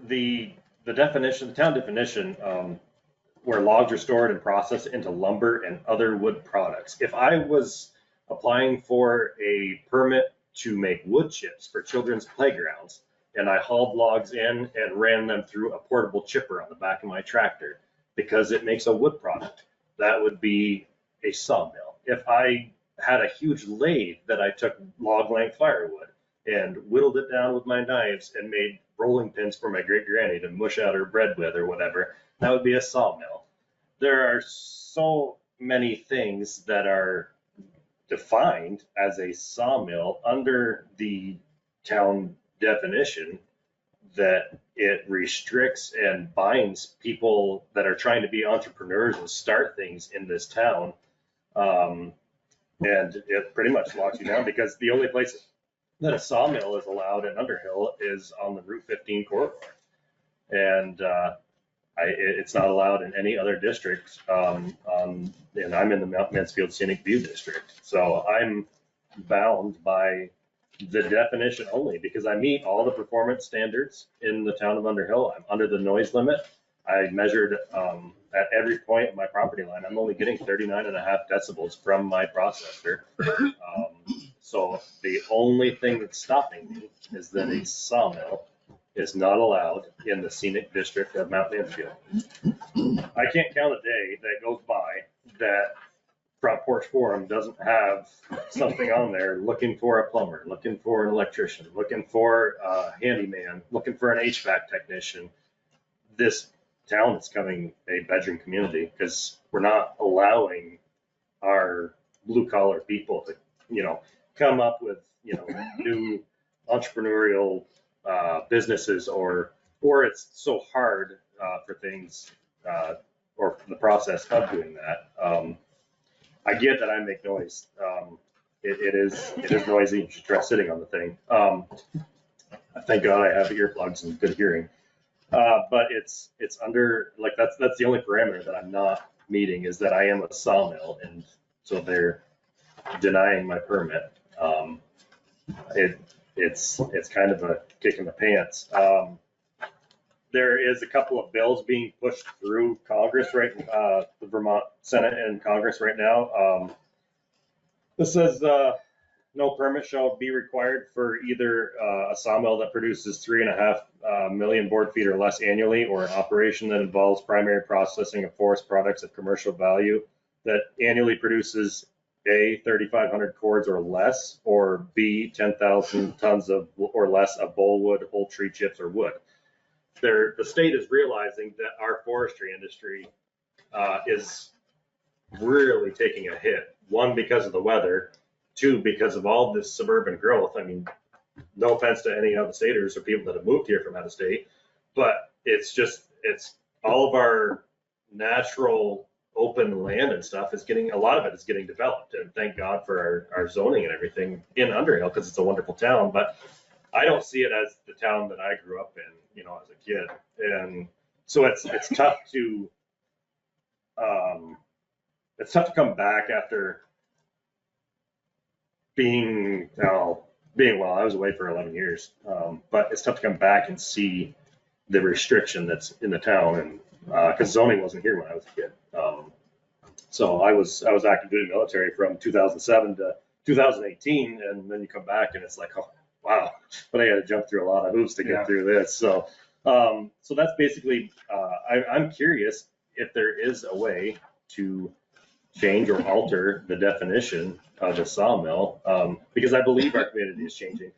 the definition, the town definition, where logs are stored and processed into lumber and other wood products. If I was applying for a permit to make wood chips for children's playgrounds, and I hauled logs in and ran them through a portable chipper on the back of my tractor because it makes a wood product, that would be a sawmill. If I had a huge lathe that I took log length firewood and whittled it down with my knives and made rolling pins for my great granny to mush out her bread with or whatever, that would be a sawmill. There are so many things that are defined as a sawmill under the town definition that it restricts and binds people that are trying to be entrepreneurs and start things in this town. And it pretty much locks you down because the only place that a sawmill is allowed in Underhill is on the Route 15 corridor. And it's not allowed in any other districts. And I'm in the Mount Mansfield Scenic View District. So I'm bound by the definition only because I meet all the performance standards in the town of Underhill. I'm under the noise limit. I measured at every point of my property line. I'm only getting 39.5 decibels from my processor. So the only thing that's stopping me is that a sawmill is not allowed in the scenic district of Mount Mansfield. I can't count a day that goes by that Front Porch Forum doesn't have something on there looking for a plumber, looking for an electrician, looking for a handyman, looking for an HVAC technician. This town is becoming a bedroom community because we're not allowing our blue collar people to, come up with, new entrepreneurial businesses or it's so hard for things or the process of doing that. I get that I make noise. It is noisy just sitting on the thing. Thank God I have earplugs and good hearing. But it's under like that's the only parameter that I'm not meeting is that I am a sawmill, and so they're denying my permit. It's kind of a kick in the pants. There is a couple of bills being pushed through Congress the Vermont Senate and Congress right now. This says no permit shall be required for either a sawmill that produces 3.5 million board feet or less annually, or an operation that involves primary processing of forest products of commercial value that annually produces A, 3,500 cords or less, or B, 10,000 tons of or less of bolewood, whole tree chips, or wood. The state is realizing that our forestry industry is really taking a hit. One, because of the weather. Two, because of all this suburban growth. I mean, no offense to any out-of-staters or people that have moved here from out of state, but it's all of our natural open land and stuff a lot of it is getting developed. And thank God for our zoning and everything in Underhill because it's a wonderful town. But I don't see it as the town that I grew up in, as a kid. And so it's tough to come back after being well, I was away for 11 years. But it's tough to come back and see the restriction that's in the town, and because zoning wasn't here when I was a kid. So I was active duty military from 2007 to 2018, and then you come back and it's like, oh wow, but I had to jump through a lot of hoops to get through this. So that's basically. I'm curious if there is a way to change or alter the definition of a sawmill, because I believe our community is changing.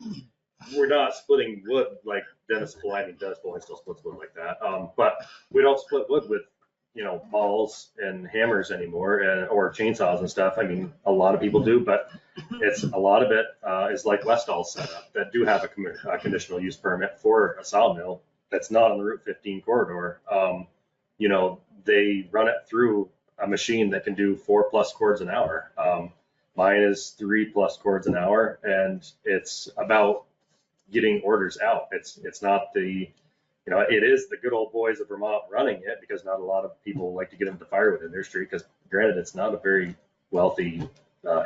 We're not splitting wood like Dennis Floyd still splits wood like that, but we don't split wood with balls and hammers anymore, or chainsaws and stuff. I mean, a lot of people do, but a lot of it is like Westall's setup that do have a conditional use permit for a sawmill that's not on the Route 15 corridor. They run it through a machine that can do 4+ cords an hour. Mine is 3+ cords an hour, and it's about getting orders out. It's not it is the good old boys of Vermont running it, because not a lot of people like to get into the firewood industry, because granted, it's not a very wealthy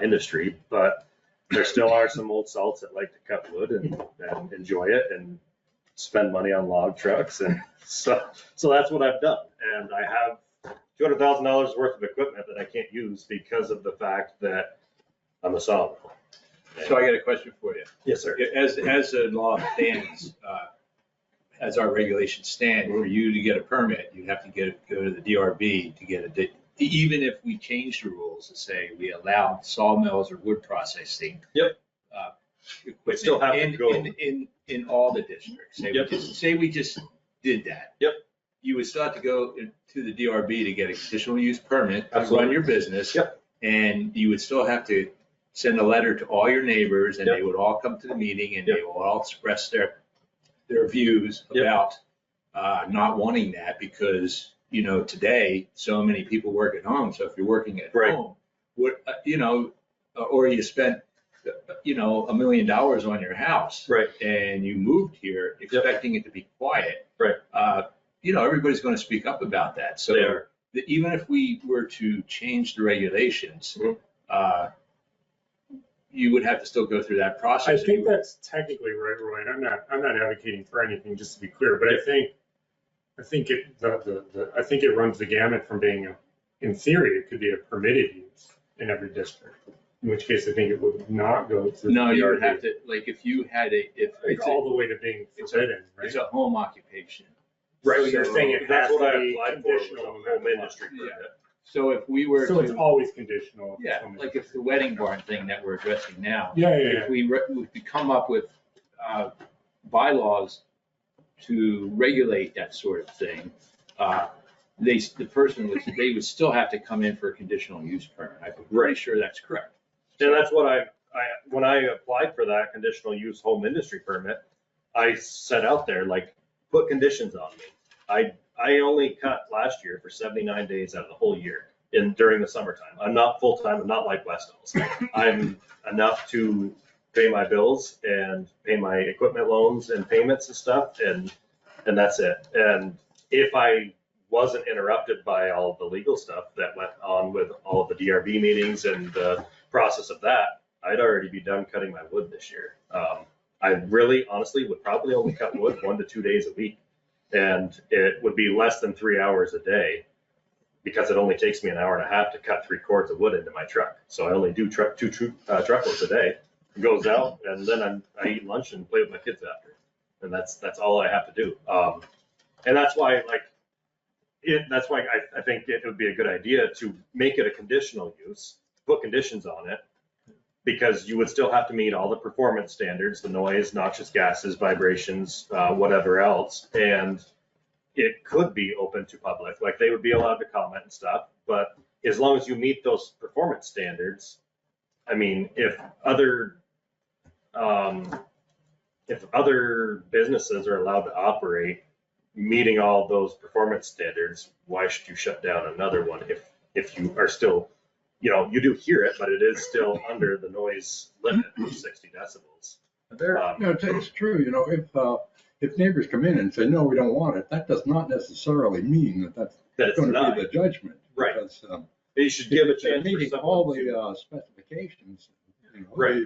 industry, but there still are some old salts that like to cut wood and enjoy it. And spend money on log trucks. And so that's what I've done. And I have $200,000 worth of equipment that I can't use because of the fact that I'm a sawmill. So I got a question for you. Yes, sir. As the law stands, as our regulations stand, for you to get a permit, you have to go to the DRB to get even if we change the rules to say we allow sawmills or wood processing. Yep. Equipment Still have to go. In all the districts. Say we just did that. Yep. You would still have to go to the DRB to get a conditional use permit to Absolutely. run your business. Yep. And you would still have to send a letter to all your neighbors, and Yep. they would all come to the meeting, and Yep. they will all express their views Yep. about not wanting that, because, you know, today, so many people work at home. So if you're working at Right. home, or you spent, $1 million on your house. Right. And you moved here expecting it to be quiet. Right. Everybody's going to speak up about that. So They are. even if we were to change the regulations, Mhm. You would have to still go through that process. I think that's technically right, Roy. And I'm not advocating for anything, just to be clear, but I think it runs the gamut from being in theory, it could be a permitted use in every district. In which case, I think it would not go through. No, you would have to, like, if you had all the way to being forbidden, right? it's a home occupation. Right. So you're saying it That's has what to I be applied for with the conditional no home matter what. industry permit. So if we were So it's to, always conditional. yeah, like if the wedding barn thing that we're addressing now. Yeah. If we come up with bylaws to regulate that sort of thing, they would still have to come in for a conditional use permit. I'm pretty sure that's correct. And that's what when I applied for that conditional use home industry permit, I set out there, like, put conditions on me. I only cut last year for 79 days out of the whole year during the summertime. I'm not full-time. I'm not like Westall's. I'm enough to pay my bills and pay my equipment loans and payments and stuff. And that's it. And if I wasn't interrupted by all of the legal stuff that went on with all of the DRB meetings and the process of that, I'd already be done cutting my wood this year. I really, honestly, would probably only cut wood 1 to 2 days a week. And it would be less than 3 hours a day, because it only takes me an hour and a half to cut 3 cords of wood into my truck. So I only do two truckloads a day. It goes out, and then I eat lunch and play with my kids after. And that's all I have to do. And that's why, I think it would be a good idea to make it a conditional use, put conditions on it, because you would still have to meet all the performance standards, the noise, noxious gases, vibrations, whatever else. And it could be open to public, like they would be allowed to comment and stuff. But as long as you meet those performance standards, I mean, if other businesses are allowed to operate meeting all those performance standards, why should you shut down another one if you are still, you do hear it, but it is still under the noise limit of 60 decibels. It's true, if neighbors come in and say, no, we don't want it, that does not necessarily mean that's it's going to not. be the judgment. Right. Because, You should give a they're chance for meeting all someone to. the specifications. Right.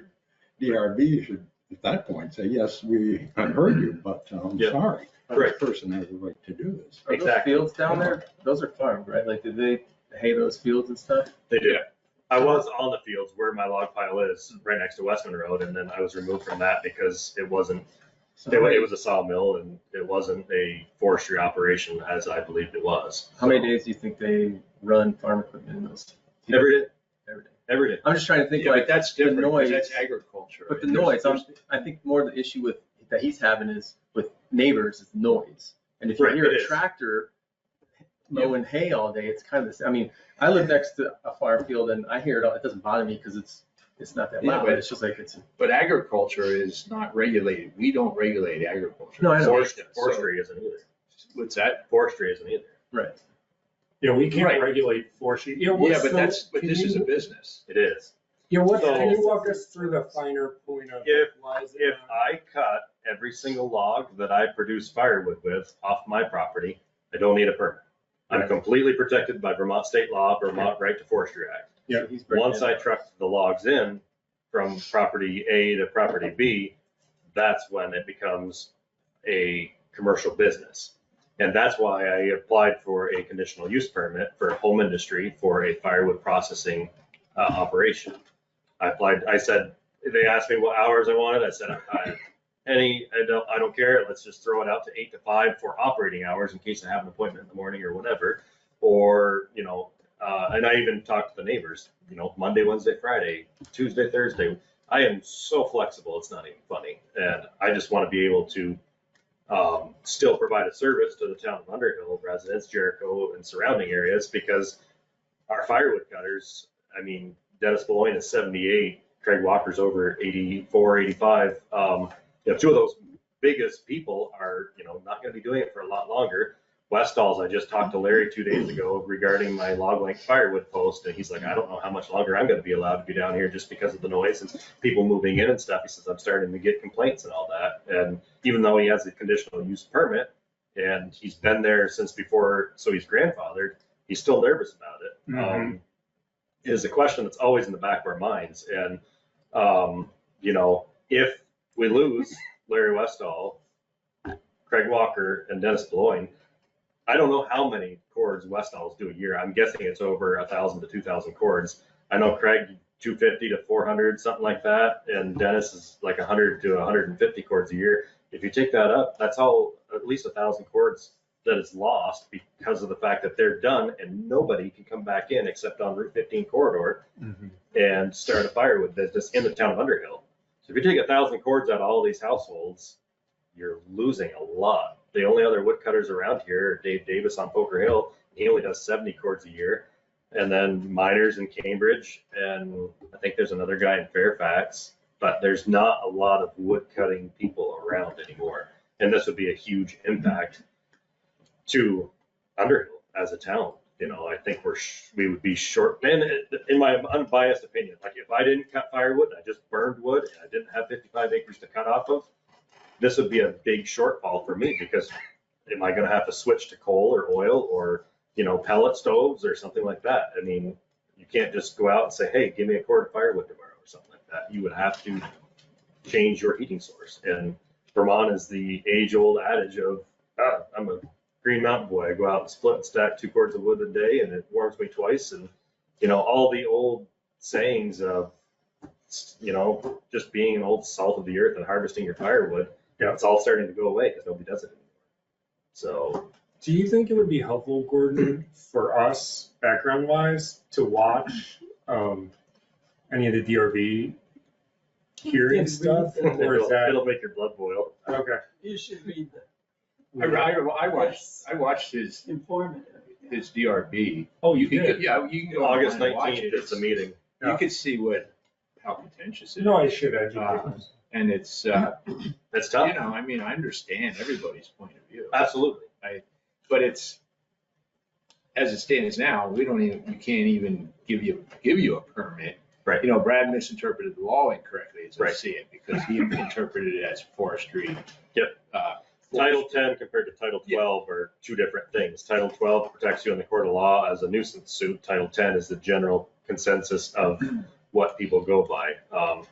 DRB should, at that point, say, yes, we have heard you, but I'm Yep. sorry. Right. The person has the right to do this. Are those Exactly. fields down there? Those are farmed, right? Like, did they hay those fields and stuff? They do. I was on the fields where my log pile is, right next to Westman Road, and then I was removed from that because it wasn't, it was a sawmill and it wasn't a forestry operation as I believed it was. How many days do you think they run farm equipment in those? Every day. Every day. Every day. I'm just trying to think, Yeah, like, but that's the different, because noise. that's agriculture. But the And there's- noise, I think more the issue that he's having is with neighbors is noise. And if you Right, hear it a is. tractor mowing hay all day, it's kind of the same. I mean, I live next to a farm field and I hear it all. It doesn't bother me because it's not that Yeah, loud. but- It's just like it's. But agriculture is not regulated. We don't regulate agriculture. No, I know. Forestry isn't either. What's that? Forestry isn't either. Right. Yeah, we can't Right. regulate forestry. Yeah, but this is a business. It is. Can you walk us through the finer point of why is it If not? I cut every single log that I produce firewood with off my property, I don't need a permit. I'm completely protected by Vermont state law, Vermont Right to Forestry Act. Yeah. He's breaking Once it. I truck the logs in from property A to property B, that's when it becomes a commercial business. And that's why I applied for a conditional use permit for home industry for a firewood processing operation. I said, they asked me what hours I wanted. I said, I don't care. Let's just throw it out to 8 to 5 for operating hours in case I have an appointment in the morning or whatever. Or, and I even talked to the neighbors, Monday, Wednesday, Friday, Tuesday, Thursday. I am so flexible. It's not even funny. And I just want to be able to still provide a service to the town of Underhill residents, Jericho and surrounding areas, because our firewood cutters, I mean, Dennis Beloin is 78, Craig Walker's over 84, 85. Two of those biggest people are, not going to be doing it for a lot longer. Westall's, I just talked to Larry 2 days ago regarding my log length firewood post, and he's like, I don't know how much longer I'm going to be allowed to be down here just because of the noise and people moving in and stuff. He says, I'm starting to get complaints and all that. And even though he has a conditional use permit and he's been there since before, so he's grandfathered, he's still nervous about it. It is a question that's always in the back of our minds. And, if we lose Larry Westall, Craig Walker, and Dennis Beloin, I don't know how many cords Westall's do a year. I'm guessing it's over 1,000 to 2,000 cords. I know Craig 250 to 400, something like that, and Dennis is like 100 to 150 cords a year. If you take that up, that's all at least 1,000 cords that is lost because of the fact that they're done and nobody can come back in except on Route 15 corridor and start a firewood business in the town of Underhill. So if you take 1,000 cords out of all these households, you're losing a lot. The only other woodcutters around here are Dave Davis on Poker Hill. He only does 70 cords a year. And then miners in Cambridge. And I think there's another guy in Fairfax. But there's not a lot of wood cutting people around anymore. And this would be a huge impact to Underhill as a town. I think we would be short. And in my unbiased opinion, like if I didn't cut firewood, and I just burned wood, and I didn't have 55 acres to cut off of, this would be a big shortfall for me because am I going to have to switch to coal or oil or, pellet stoves or something like that? I mean, you can't just go out and say, hey, give me a cord of firewood tomorrow or something like that. You would have to change your heating source. And Vermont is the age-old adage of, I'm a Green Mountain boy. I go out and split and stack 2 cords of wood a day and it warms me twice. And, all the old sayings of, just being an old salt of the earth and harvesting your firewood, it's all starting to go away because nobody does it anymore. So, do you think it would be helpful, Gordon, for us, background-wise, to watch any of the DRB hearing stuff? Or is that... It'll make your blood boil. Okay. You should read that. I watched his Informative. his DRB. Oh, you can did? Yeah, you can go August online and watch 19th it. is the meeting. You can see how contentious it is. No, I should educate. And it's, It's tough. I understand everybody's point of view. Absolutely. But it's, as it stands now, we can't even give you a permit. Right. Brad misinterpreted the law incorrectly, as I Right. see it, because he interpreted it as forestry. Yep. Title 10 compared to Title 12 are two different things. Title 12 protects you in the court of law as a nuisance suit. Title 10 is the general consensus of what people go by.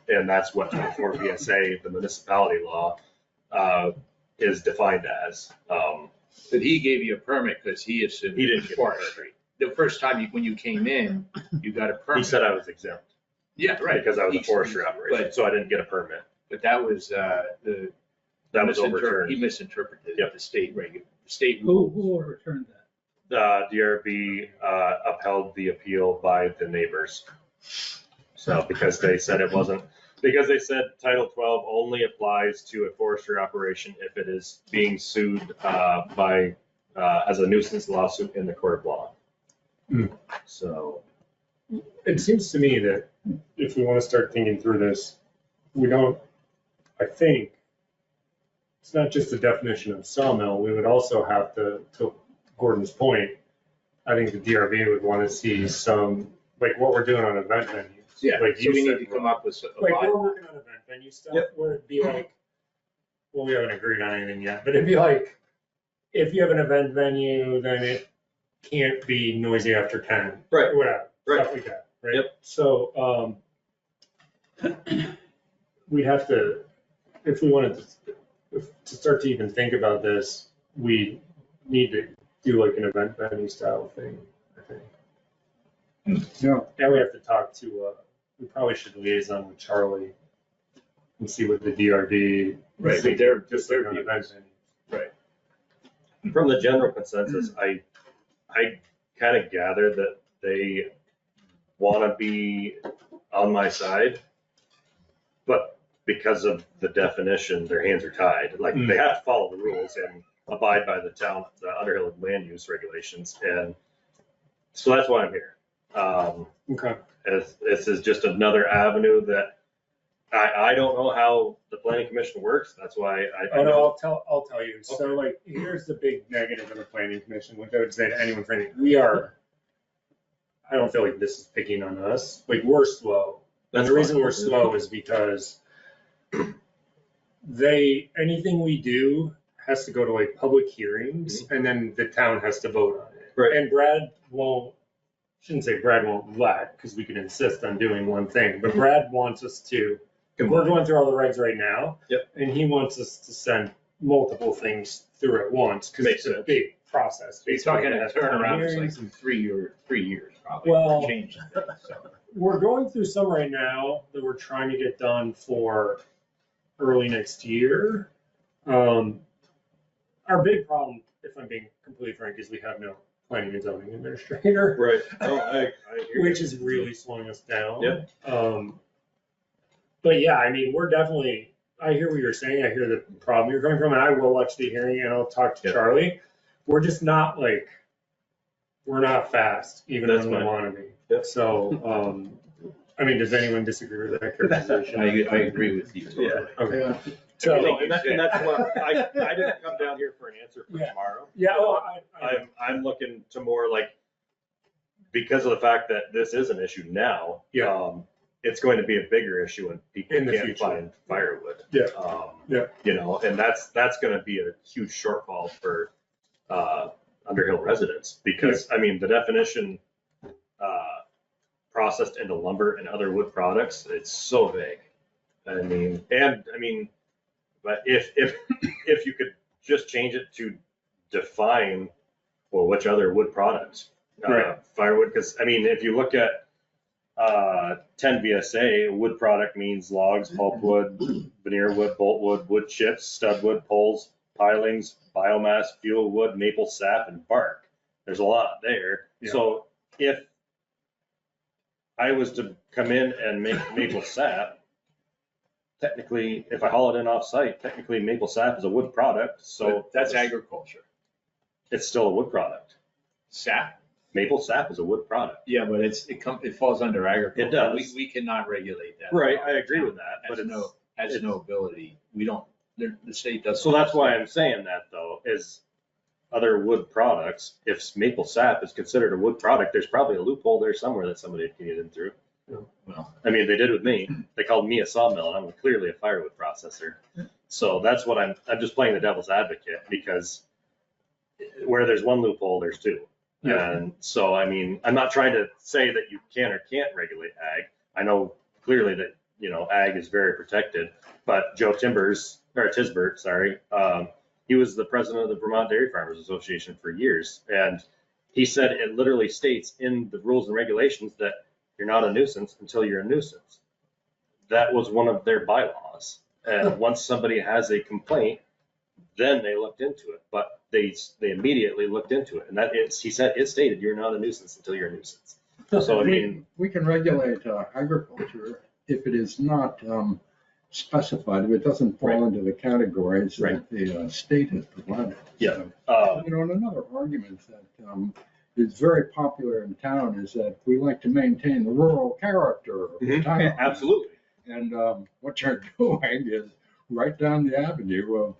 And that's what 24 VSA, the municipality law, is defined as. But he gave you a permit because he assumed He it didn't was give me a forestry. The first time when you came in, you got a permit. He said I was exempt Yeah, right. because I was a forestry operation, so I didn't get a permit. But that was, That was overturned. He misinterpreted Yep. the state Who rules. overturned that? The DRB upheld the appeal by the neighbors. So because they said Title 12 only applies to a forestry operation if it is being sued as a nuisance lawsuit in the court of law. So. It seems to me that if we want to start thinking through this, I think, it's not just the definition of sawmill, we would also have to Gordon's point, I think the DRB would want to see some, like what we're doing on event venues. Yeah, Like so you we said, need to come up with a Like lot. we're working on event venue stuff, Yep. where it'd be like, well, we haven't agreed on anything yet, but it'd be like, if you have an event venue, then it can't be noisy after 10. Right. Or whatever, Right. stuff like that, right? Yep. So, we'd have to, if we wanted to, to start to even think about this, we need to do like an event venue style thing, I think. Yeah. And we have to talk to, we probably should liaison with Charlie and see what the DRD. Right, see, but they're just like an event venue. From the general consensus, I kind of gather that they want to be on my side, but because of the definition, their hands are tied. Like, they have to follow the rules and abide by the Underhill land use regulations. And so that's why I'm here. Okay. As this is just another avenue that I don't know how the planning commission works. That's why I Oh, know. no, I'll tell you. So like, here's the big negative of the planning commission, which I would say to anyone for anything. I don't feel like this is picking on us. Like, we're slow. And the reason we're slow is because anything we do has to go to like public hearings and then the town has to vote on it. Right. And shouldn't say Brad won't let, because we can insist on doing one thing, but Brad wants us to, we're going through all the regs right now. Yep. And he wants us to send multiple things through at once, because Makes it's a sense. big process. You're talking a Basically, turnaround, it's hearings. like 3 years probably. Well- Change things, so. We're going through some right now that we're trying to get done for early next year. Our big problem, if I'm being completely frank, is we have no planning and zoning administrator, Right. Oh, I hear you. which is really slowing us down. Yep. But yeah, I mean, I hear what you're saying. I hear the problem you're coming from, and I will watch the hearing and I'll talk to Yep. Charlie. We're just not we're not fast, even That's when we fine. want to be. Yep. So, I mean, does anyone disagree with that characterization? I agree with you. totally. Yeah. Okay. Yeah. So, No, and that's what, I didn't come down here for an answer for Yeah. tomorrow. yeah, I'm looking to more like, because of the fact that this is an issue now. Yeah. It's going to be a bigger issue when people In the can't future. find firewood. Yeah. Yeah. You know, and that's going to be a huge shortfall for, Underhill residents, because, I mean, the definition, processed into lumber and other wood products, it's so vague. I mean, but if you could just change it to define, well, which other wood products, Right. firewood, because, I mean, if you look at 10 VSA, wood product means logs, pulpwood, veneer wood, boltwood, wood chips, studwood, poles, pilings, biomass, fuel wood, maple sap, and bark. There's a lot there. Yeah. So if I was to come in and make maple sap, technically, if I haul it in off-site, technically maple sap is a wood product, so So that's agriculture. it's still a wood product. Sap? Maple sap is a wood product. Yeah, but it falls under agriculture. It does. We cannot regulate that. Right, I agree with that, but Has no ability. We don't, the state doesn't. so that's why I'm saying that though, is other wood products, if maple sap is considered a wood product, there's probably a loophole there somewhere that somebody can get in through. Well, I mean, they did with me. They called me a sawmill, and I'm clearly a firewood processor. So that's what I'm just playing the devil's advocate, because where there's one loophole, there's two. Yeah. And so, I mean, I'm not trying to say that you can or can't regulate ag. I know clearly that, you know, ag is very protected, but Joe Tisbert, sorry, he was the president of the Vermont Dairy Farmers Association for years. And he said it literally states in the rules and regulations that you're not a nuisance until you're a nuisance. That was one of their bylaws. And once somebody has a complaint, then they looked into it, but they immediately looked into it. And he said, it stated you're not a nuisance until you're a nuisance. So, I mean, We can regulate agriculture if it is not specified, if it doesn't fall into the categories that the state has provided. Yeah. So, you know, and another argument that is very popular in town is that we like to maintain the rural character of the town. absolutely. And what you're doing is right down the avenue of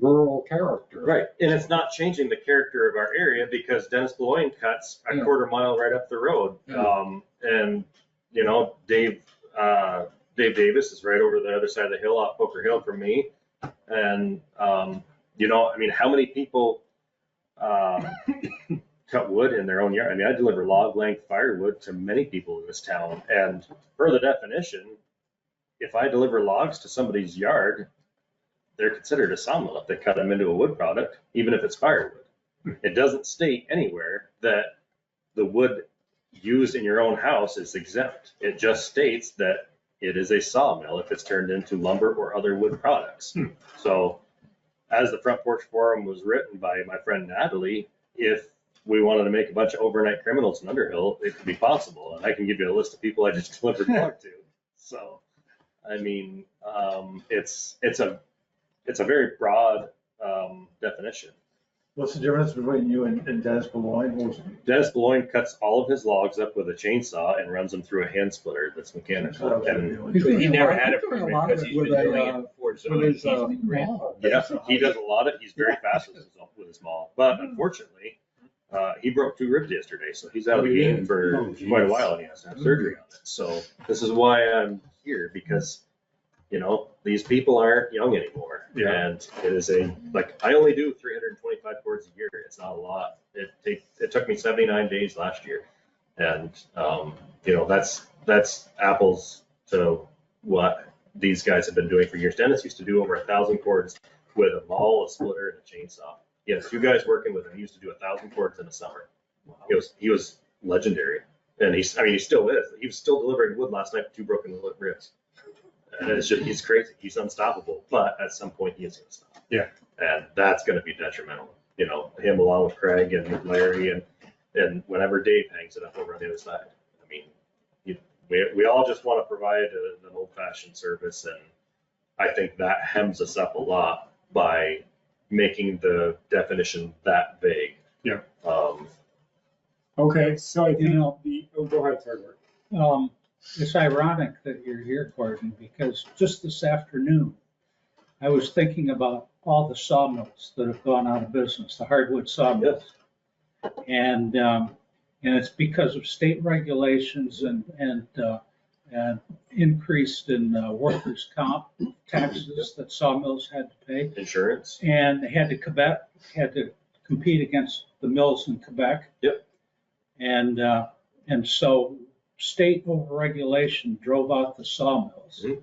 rural character. Right. And it's not changing the character of our area, because Dennis Beloin cuts a quarter mile right up the road. Yeah. And, you know, Dave Davis is right over the other side of the hill off Poker Hill from me. And, you know, I mean, how many people cut wood in their own yard? I mean, I deliver log length firewood to many people in this town. And per the definition, if I deliver logs to somebody's yard, they're considered a sawmill if they cut them into a wood product, even if it's firewood. It doesn't state anywhere that the wood used in your own house is exempt. It just states that it is a sawmill if it's turned into lumber or other wood products. So as the Front Porch Forum was written by my friend Natalie, if we wanted to make a bunch of overnight criminals in Underhill, it could be possible. And I can give you a list of people I just delivered blood to. So, I mean, it's a very broad definition. What's the difference between you and Dennis Beloin? Dennis Beloin cuts all of his logs up with a chainsaw and runs them through a hand splitter that's mechanical. And He never had a He's doing permit lot of because it he's with been doing a, it for with zoning. his, He's been great. maul. yeah, he does a lot of, he's very fast with his maul. But unfortunately, he broke 2 ribs yesterday, so he's out of the game for quite a while and he has to have surgery on it. So this is why I'm here, because, you know, these people aren't young anymore. Yeah. And it is I only do 325 cords a year. It's not a lot. It took me 79 days last year. And, you know, that's apples to what these guys have been doing for years. Dennis used to do over 1,000 cords with a maul, a splitter, and a chainsaw. He has 2 guys working with him. He used to do 1,000 cords in a summer. He was legendary. And he still is. He was still delivering wood last night with 2 broken ribs. And he's crazy. He's unstoppable. But at some point, he is going to stop. Yeah. And that's going to be detrimental. You know, him along with Craig and Larry and whenever Dave hangs it up over on the other side. I mean, we all just want to provide an old-fashioned service, and I think that hems us up a lot by making the definition that vague. Yeah. Okay, so I think go ahead, Tyler. It's ironic that you're here, Gordon, because just this afternoon, I was thinking about all the sawmills that have gone out of business, the hardwood sawmills. And it's because of state regulations and increased in workers' comp taxes that sawmills had to pay. Insurance. And they had to compete against the mills in Quebec. Yep. And so state overregulation drove out the sawmills. Mhm.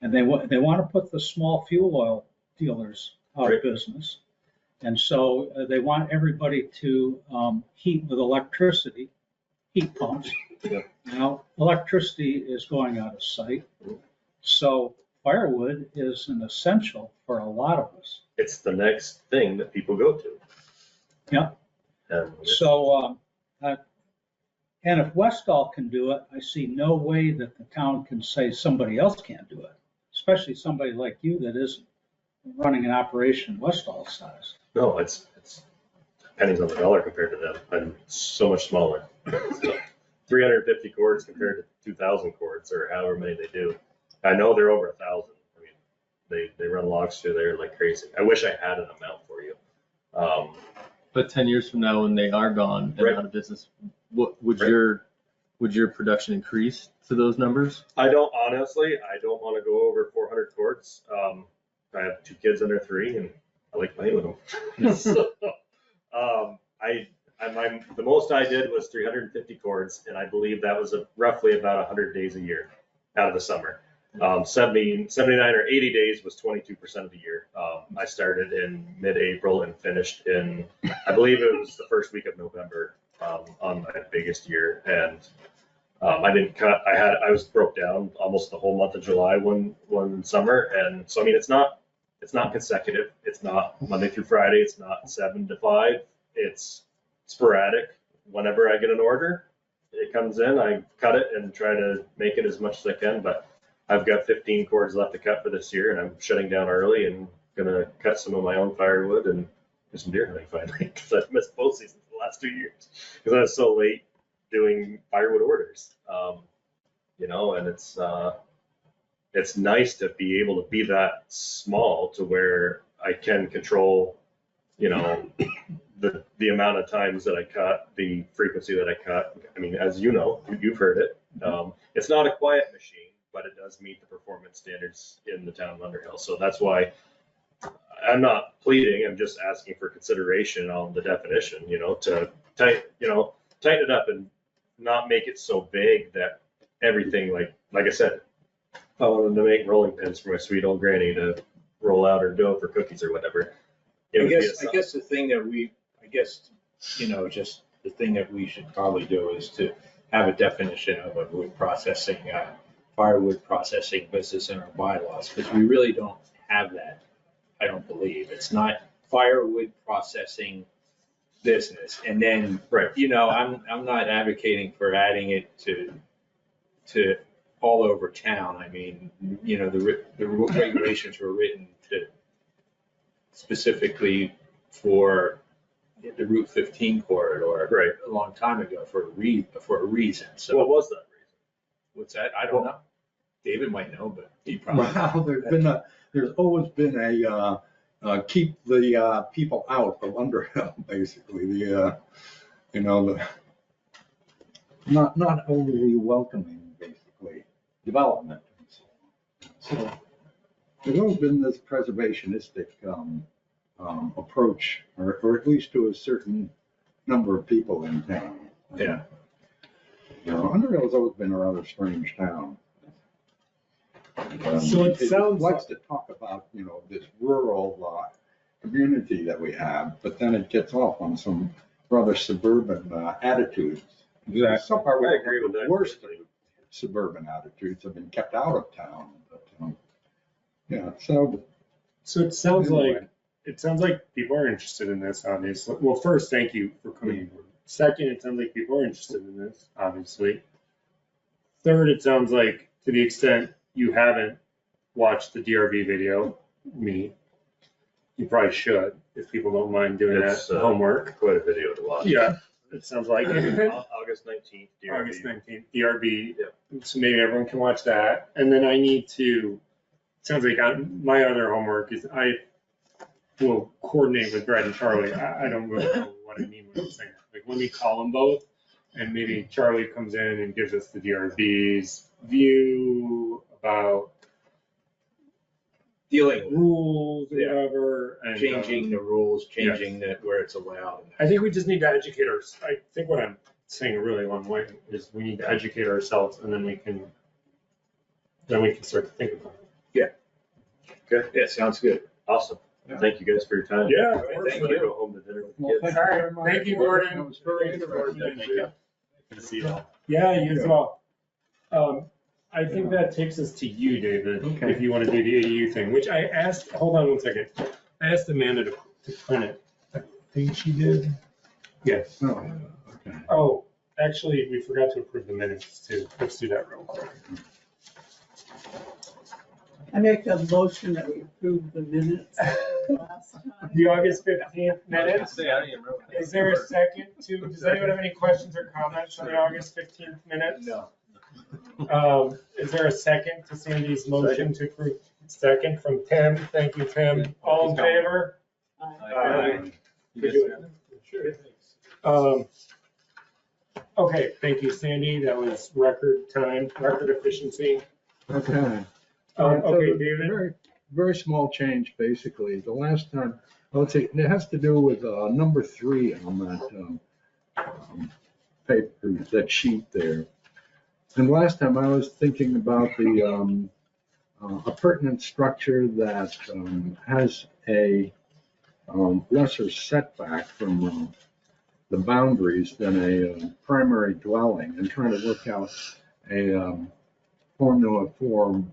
And they want to put the small fuel oil dealers out Right. of business. And so they want everybody to heat with electricity, heat pumps. Yeah. Now, electricity is going out of sight. So firewood is an essential for a lot of us. It's the next thing that people go to. Yeah. And So, and if Westall can do it, I see no way that the town can say somebody else can't do it, especially somebody like you that isn't running an operation Westall size. no, it's pennies on the dollar compared to them. I'm so much smaller. So 350 cords compared to 2,000 cords or however many they do. I know they're over 1,000. I mean, they run logs through there like crazy. I wish I had an amount for you. But 10 years from now, when they are gone and Right. out of business, what would Right. your production increase to those numbers? I don't want to go over 400 cords. I have 2 kids under 3 and I like playing with them. So, the most I did was 350 cords, and I believe that was roughly about 100 days a year out of the summer. 79 or 80 days was 22% of the year. I started in mid-April and finished in, I believe it was the first week of November on my biggest year. And I didn't cut. I was broke down almost the whole month of July one summer, and so I mean it's not consecutive. It's not Monday through Friday. It's not 7 to 5. It's sporadic. Whenever I get an order, it comes in. I cut it and try to make it as much as I can. But I've got 15 cords left to cut for this year, and I'm shutting down early and gonna cut some of my own firewood and do some deer hunting finally, because I've missed both seasons the last 2 years because I was so late doing firewood orders. You know, and it's nice to be able to be that small to where I can control, you know, the amount of times that I cut, the frequency that I cut. I mean, as you know, you've heard it. It's not a quiet machine, but it does meet the performance standards in the town of Underhill. So that's why I'm not pleading. I'm just asking for consideration on the definition, you know, to tighten it up and not make it so vague that everything, like I said, I wanted to make rolling pins for my sweet old granny to roll out her dough for cookies or whatever. It I would be a guess, the thing that just the thing that we should probably do is to have a definition of a wood processing, firewood processing business in our bylaws, because we really don't have that, I don't believe. It's not firewood processing business. And then, Right. I'm not advocating for adding it to all over town. I mean, the regulations were written to specifically for the Route 15 corridor Right. a long time ago for a reason. So What was that reason? what's that? I don't know. David might know, but he probably. Well, there's always been keep the people out of Underhill, basically, not overly welcoming, basically, development. So there's always been this preservationistic approach, or at least to a certain number of people in town. Yeah. Underhill's always been a rather strange town. So it sounds likes to talk about, this rural community that we have, but then it gets off on some rather suburban attitudes. Exactly. So far, I agree with the that. worst of suburban attitudes have been kept out of town. But, So it sounds like people are interested in this, obviously. Well, first, thank you for coming. Second, it sounds like people are interested in this, obviously. Third, it sounds like to the extent you haven't watched the DRB video, you probably should, if people don't mind doing It's, that homework. Quite a video to watch. Yeah, it sounds like August 19th, DRB. August 19th, DRB. So maybe everyone can watch that. And then I need to, sounds like my other homework is I will coordinate with Brad and Charlie. I don't really know what I mean when I'm saying that. Like, let me call them both, and maybe Charlie comes in and gives us the DRB's view about Dealing with rules or Yeah. whatever. And, changing the rules, changing where it's allowed. I think we just need to educate I think what I'm saying a really long way is we need to educate ourselves, and then we can start to think about it. Yeah, sounds good. Awesome. Yeah. Thank you guys for your time. Yeah, I'm thank gonna you. go home to dinner with the Well, kids. thank you very much. Thank you, Gordon. It was very interesting. Thank you. Good to see you all. Yeah, you as well. I think that takes us to you, David, Okay. if you want to do the AU thing, which I asked, hold on one second. I asked Amanda to print it. I think she did. Yes. Oh, okay. Oh, actually, we forgot to approve the minutes too. Let's do that real quick. I make a motion that we approve the minutes last time. The August 15th minutes. I don't even remember. Is there a second does anyone have any questions or comments on the August 15th minutes? No. Is there a second to Sandy's motion to approve? Second from Tim. Thank you, Tim. All in favor? Aye. Okay, thank you, Sandy. That was record time, record efficiency. Okay. Okay, So, David. Very, very small change, basically. The last time, let's see, it has to do with number 3 on that paper, that sheet there. And last time I was thinking about the appurtenant structure that has a lesser setback from the boundaries than a primary dwelling, and trying to work out a formula for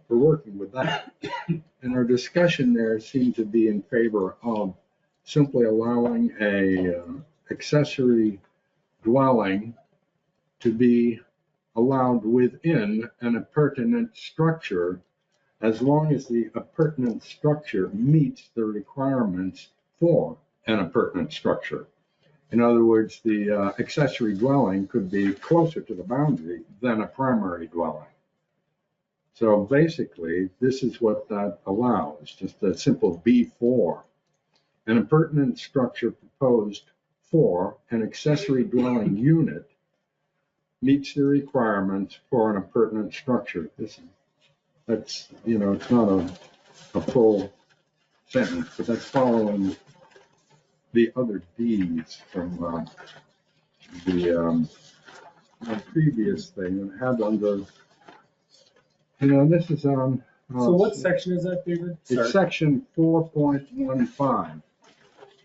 working with that. And our discussion there seemed to be in favor of simply allowing a accessory dwelling to be allowed within an appurtenant structure, as long as the appurtenant structure meets the requirements for an appurtenant structure. In other words, the accessory dwelling could be closer to the boundary than a primary dwelling. So basically, this is what that allows, just a simple B4. An appurtenant structure proposed for an accessory dwelling unit meets the requirements for an appurtenant structure. That's, it's not a full sentence, but that's following the other Ds from the previous thing, and this is on. So what section is that, David? It's section 4.15.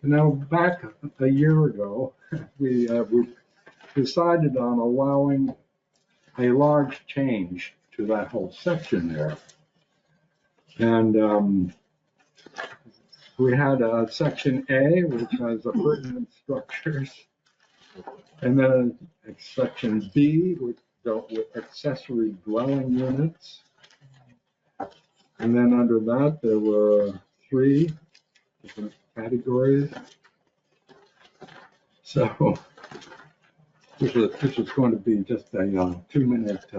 Now, back a year ago, we decided on allowing a large change to that whole section there. And we had section A, which has appurtenant structures. And then section B, which dealt with accessory dwelling units. And then under that, there were 3 different categories. So this was going to be just a 2-minute.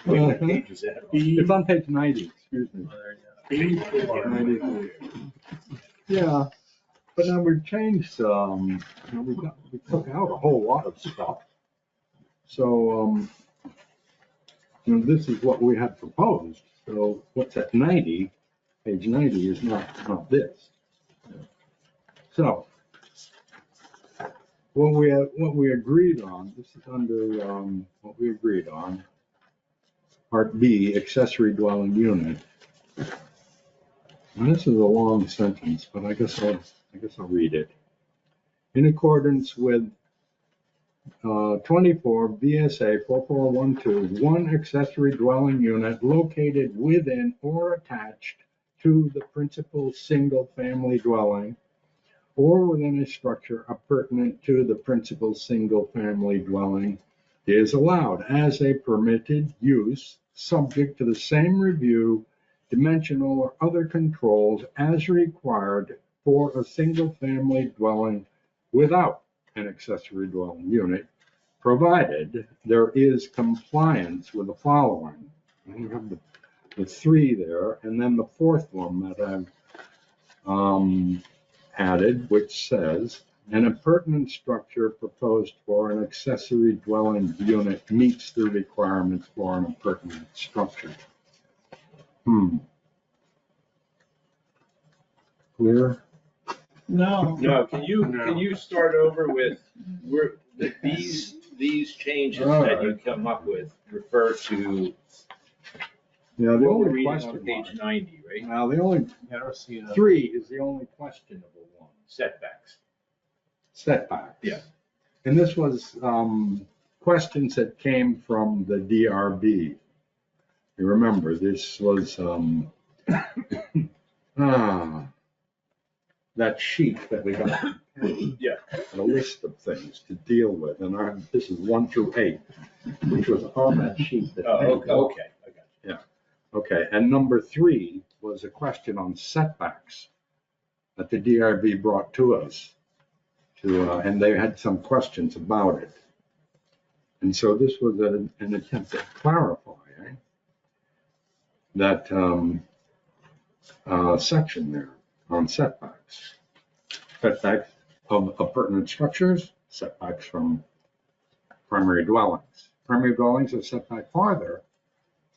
What page is that? It's on page 90, excuse me. 93. Yeah, but now we've changed, we took out a whole lot of stuff. So, this is what we had proposed. So what's at 90, page 90 is not this. So what we agreed on, this is under what we agreed on, part B, accessory dwelling unit. And this is a long sentence, but I guess I'll read it. In accordance with 24 VSA 4412, one accessory dwelling unit located within or attached to the principal single-family dwelling or within a structure appurtenant to the principal single-family dwelling is allowed as a permitted use, subject to the same review, dimensional or other controls as required for a single-family dwelling without an accessory dwelling unit, provided there is compliance with the following. And you have the 3 there, and then the 4th one that I've added, which says, an appurtenant structure proposed for an accessory dwelling unit meets the requirements for an appurtenant structure. Clear? No. No, can you start over with, these changes that you come up with refer to Yeah, the what we're only reading question on page mark. 90, right? Now, the only I don't see it. 3 is the only questionable one, Setbacks. setbacks. Yeah. And this was questions that came from the DRB. You remember, this was that sheet that we got. Yeah. A list of things to deal with, and this is 1 through 8, which was on that sheet. Oh, okay. I got you. Okay, and number 3 was a question on setbacks that the DRB brought to us, and they had some questions about it. And so this was an attempt to clarify that section there on setbacks. Setbacks of appurtenant structures, setbacks from primary dwellings. Primary dwellings are set back farther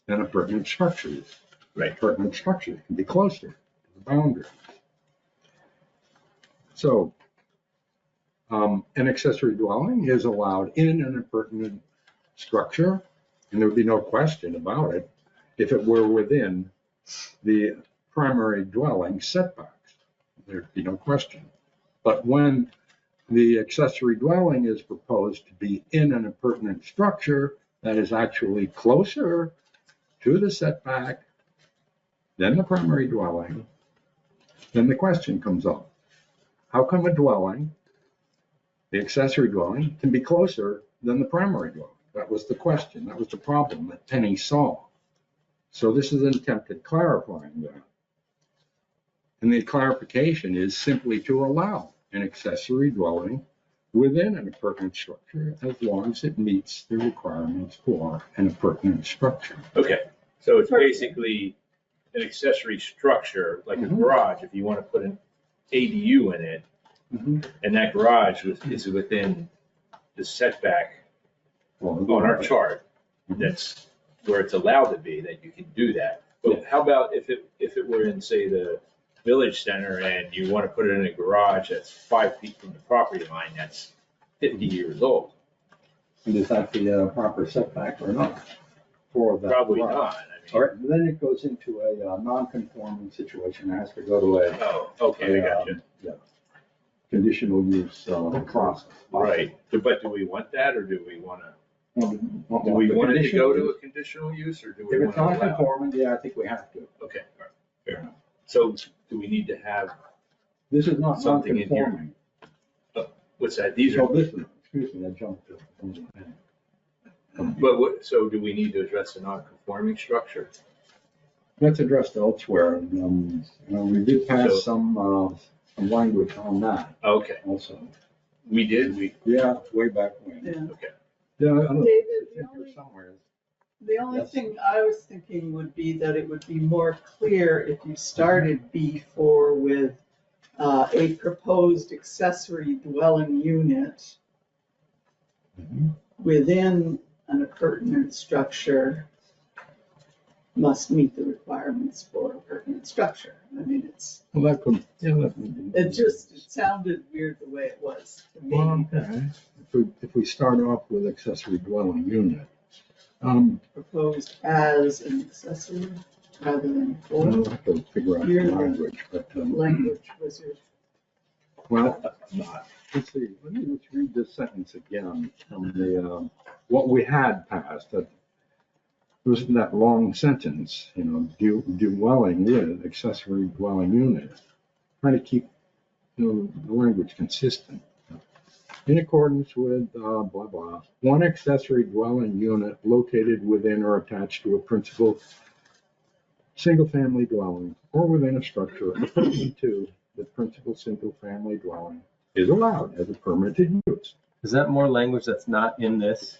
than appurtenant structures. Right. Appurtenant structures can be closer to the boundaries. So, an accessory dwelling is allowed in an appurtenant structure, and there would be no question about it if it were within the primary dwelling setbacks. There'd be no question. But when the accessory dwelling is proposed to be in an appurtenant structure that is actually closer to the setback than the primary dwelling, then the question comes up. How come a dwelling, the accessory dwelling, can be closer than the primary dwelling? That was the question. That was the problem that Penny saw. So this is an attempt at clarifying that. And the clarification is simply to allow an accessory dwelling within an appurtenant structure as long as it meets the requirements for an appurtenant structure. Okay, so it's basically an accessory structure, like a garage, if you want to put an ADU in it, and that garage is within the setback on our chart, that's where it's allowed to be, that you can do that. But how about if it were in, say, the village center and you want to put it in a garage that's 5 feet from the property line, that's 50 years old? And is that the proper setback or not for that? Probably lot? not. All right, then it goes into a non-conforming situation, it has to go to a. Oh, okay, I got you. Yeah. Conditional use process. Right, but do we want that, or do we wanna, Do do we want it to go to a conditional use, or do we If it's want to allow? non-conforming, yeah, I think we have to. Okay, all right, fair enough. So do we need to have, This is not Something in here. non-conforming. what's that, these So are, this is, excuse me, I jumped. but what, so do we need to address the non-conforming structure? That's addressed elsewhere. We did So- pass some language on that Okay, also. we did, Yeah, way back when. Yeah. okay. Yeah, I don't know. David, It's in here somewhere. The only Yes. thing I was thinking would be that it would be more clear if you started B4 with a proposed accessory dwelling unit within an appurtenant structure must meet the requirements for appurtenant structure. I mean, Well, that could, yeah, that would be. it sounded weird the way it was to Well, me. okay. If we start off with accessory dwelling unit, Proposed as an accessory rather than we'll for. have to figure out the Your language, but, language was your. well, let's see, let me just read this sentence again from the, what we had passed. That wasn't that long sentence, dwelling with accessory dwelling unit. Trying to keep, the language consistent. In accordance with, blah, blah, one accessory dwelling unit located within or attached to a principal single-family dwelling or within a structure appurtenant to the principal single-family dwelling is allowed as a permitted use. Is that more language that's not in this?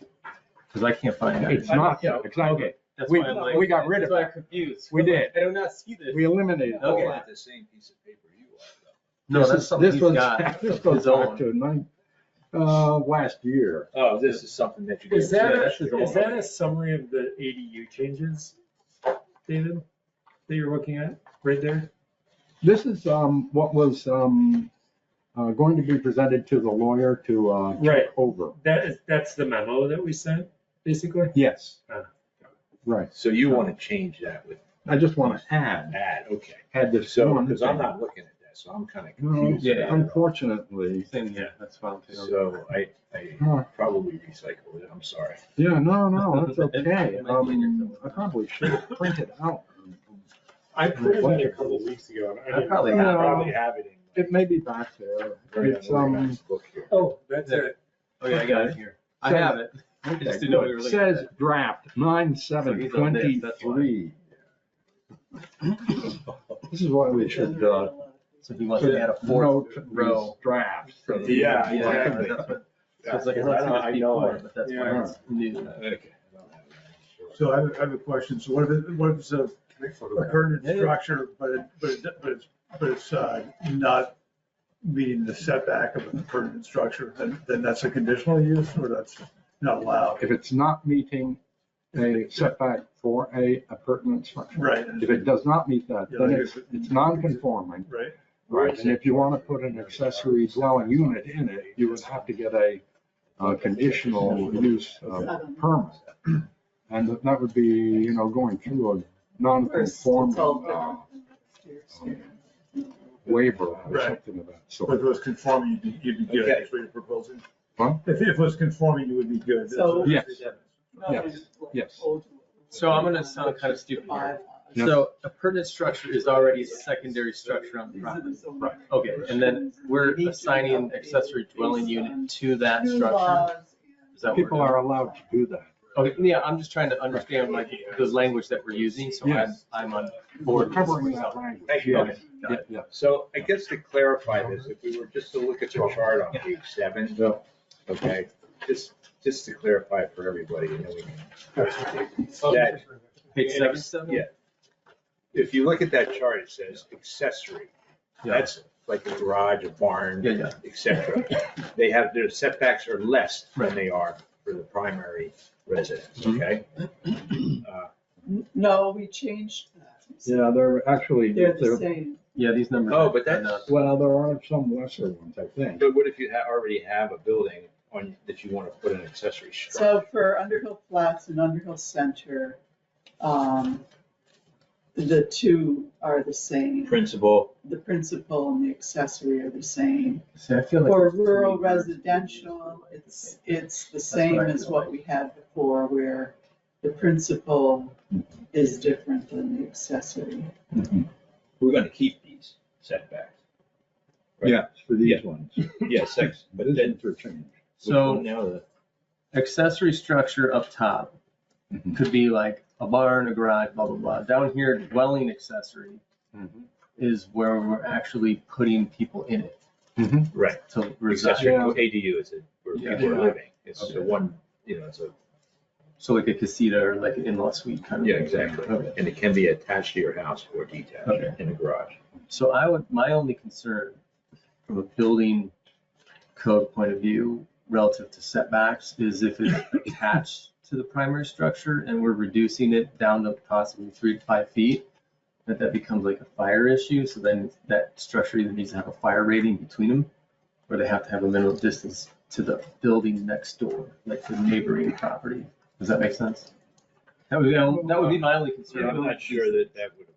Because I can't find that. It's not, exactly. Okay, that's We- why I'm like. we got rid of That's why that. I'm confused. We did. I do not see this. We eliminated all Okay. that. The same piece of paper you are, No, This that's is- something this he's was- got. This goes his back own. to last year. though. Oh, this is something that you did. Is that, that's his own. is that a summary of the ADU changes, David, that you're looking at right there? This is what was going to be presented to the lawyer to Right. check over. That's the memo that we sent, basically? Yes. Ah. Right. So you want to change that with I just want to add okay. this. So, one because I'm thing. not looking at that, so I'm kind of No, confused. Yeah. about it. Unfortunately, Same, yeah, that's fine. too. So I Huh. probably recycled it, I'm sorry. yeah, no, that's okay. It might be in your- I probably should have printed out. I printed it a couple of weeks ago. and I didn't- probably I have probably have it in. It may be back there. It's, Book here. Oh, that's it. Oh, yeah, I got it here. I have it. I just didn't know we were It looking says at it. draft So he's on this, that's why. 9/7/23. This is why we should, So he wants to add a fourth note row. these drafts. Yeah, Yeah, exactly. that's what- Yeah, So it's like, I I don't see know- this I know before, it. but that's why Yeah. it's new. Okay. So I have a question. So what if it's a pertinent structure, but it's not meeting the setback of a pertinent structure, then that's a conditional use or that's not allowed? If it's not meeting a setback for a pertinent structure. Right. If it does not meet that, Yeah, then like it's non-conforming. Right. Right, and if you want to put an accessory dwelling unit in it, you would have to get a conditional use permit. And that would be, going through a non-conforming waiver or Right. something of that If sort. it was conforming, you'd be good, Okay. that's what you're proposing? Huh? If it was conforming, you would be good. That's what- Yes. Yes. So I'm gonna sound kind of stupid here. Yes. So a pertinent structure is already a secondary structure on the property. Right. Okay, and then we're assigning accessory dwelling unit to that structure? Is that what we're People doing? are allowed to do that. Okay, yeah, I'm just trying to understand like the language that we're using, so Yes. I'm on We're board. with covering this. that language. Thank you. Okay, got Yeah, it. yeah. So I guess to clarify this, if we were just to look at the chart on page 7, Yeah. okay, just to clarify for everybody, and then we can. That, Page 7? Yeah. If you look at that chart, it says accessory. Yeah. That's like a garage, a barn, Yeah, yeah. et cetera. Their setbacks are less than they are for the primary residence, okay? No, we changed that. Yeah, they're actually, They're the same. Yeah, these numbers. Oh, but are that's- not- well, there are some lesser ones, I think. But what if you already have a building on, that you want to put an accessory structure? So for Underhill Flats and Underhill Center, the two are the same. Principal, The principal and the accessory are the same. See, I feel like. For it's three rural words. residential, it's the same what I as feel what like. we had before, where the principal is different than the accessory. we're going to keep these setbacks. Right. Yeah, for these Yeah. ones. Yeah, six, but This then, ones are changed. which So one now, the accessory structure up top Mhm. could be like a barn, a garage, blah, blah, blah. Down here, dwelling accessory is where we're actually putting people in it right, to reside. accessory Yeah. ADU is where Yeah. people are Yeah. living. It's Okay. the one, you know, it's a, So like a casita or like an in-law suite kind of. yeah, thing. exactly. Okay. And it can be attached to your house or detached Okay. in a garage. So my only concern from a building code point of view relative to setbacks is if it's attached to the primary structure and we're reducing it down to possibly 3 to 5 feet, that becomes like a fire issue. So then that structure either needs to have a fire rating between them, or they have to have a minimum distance to the building next door, like the neighboring property. Does that make sense? That would be my only concern. Yeah, I'm not sure that that would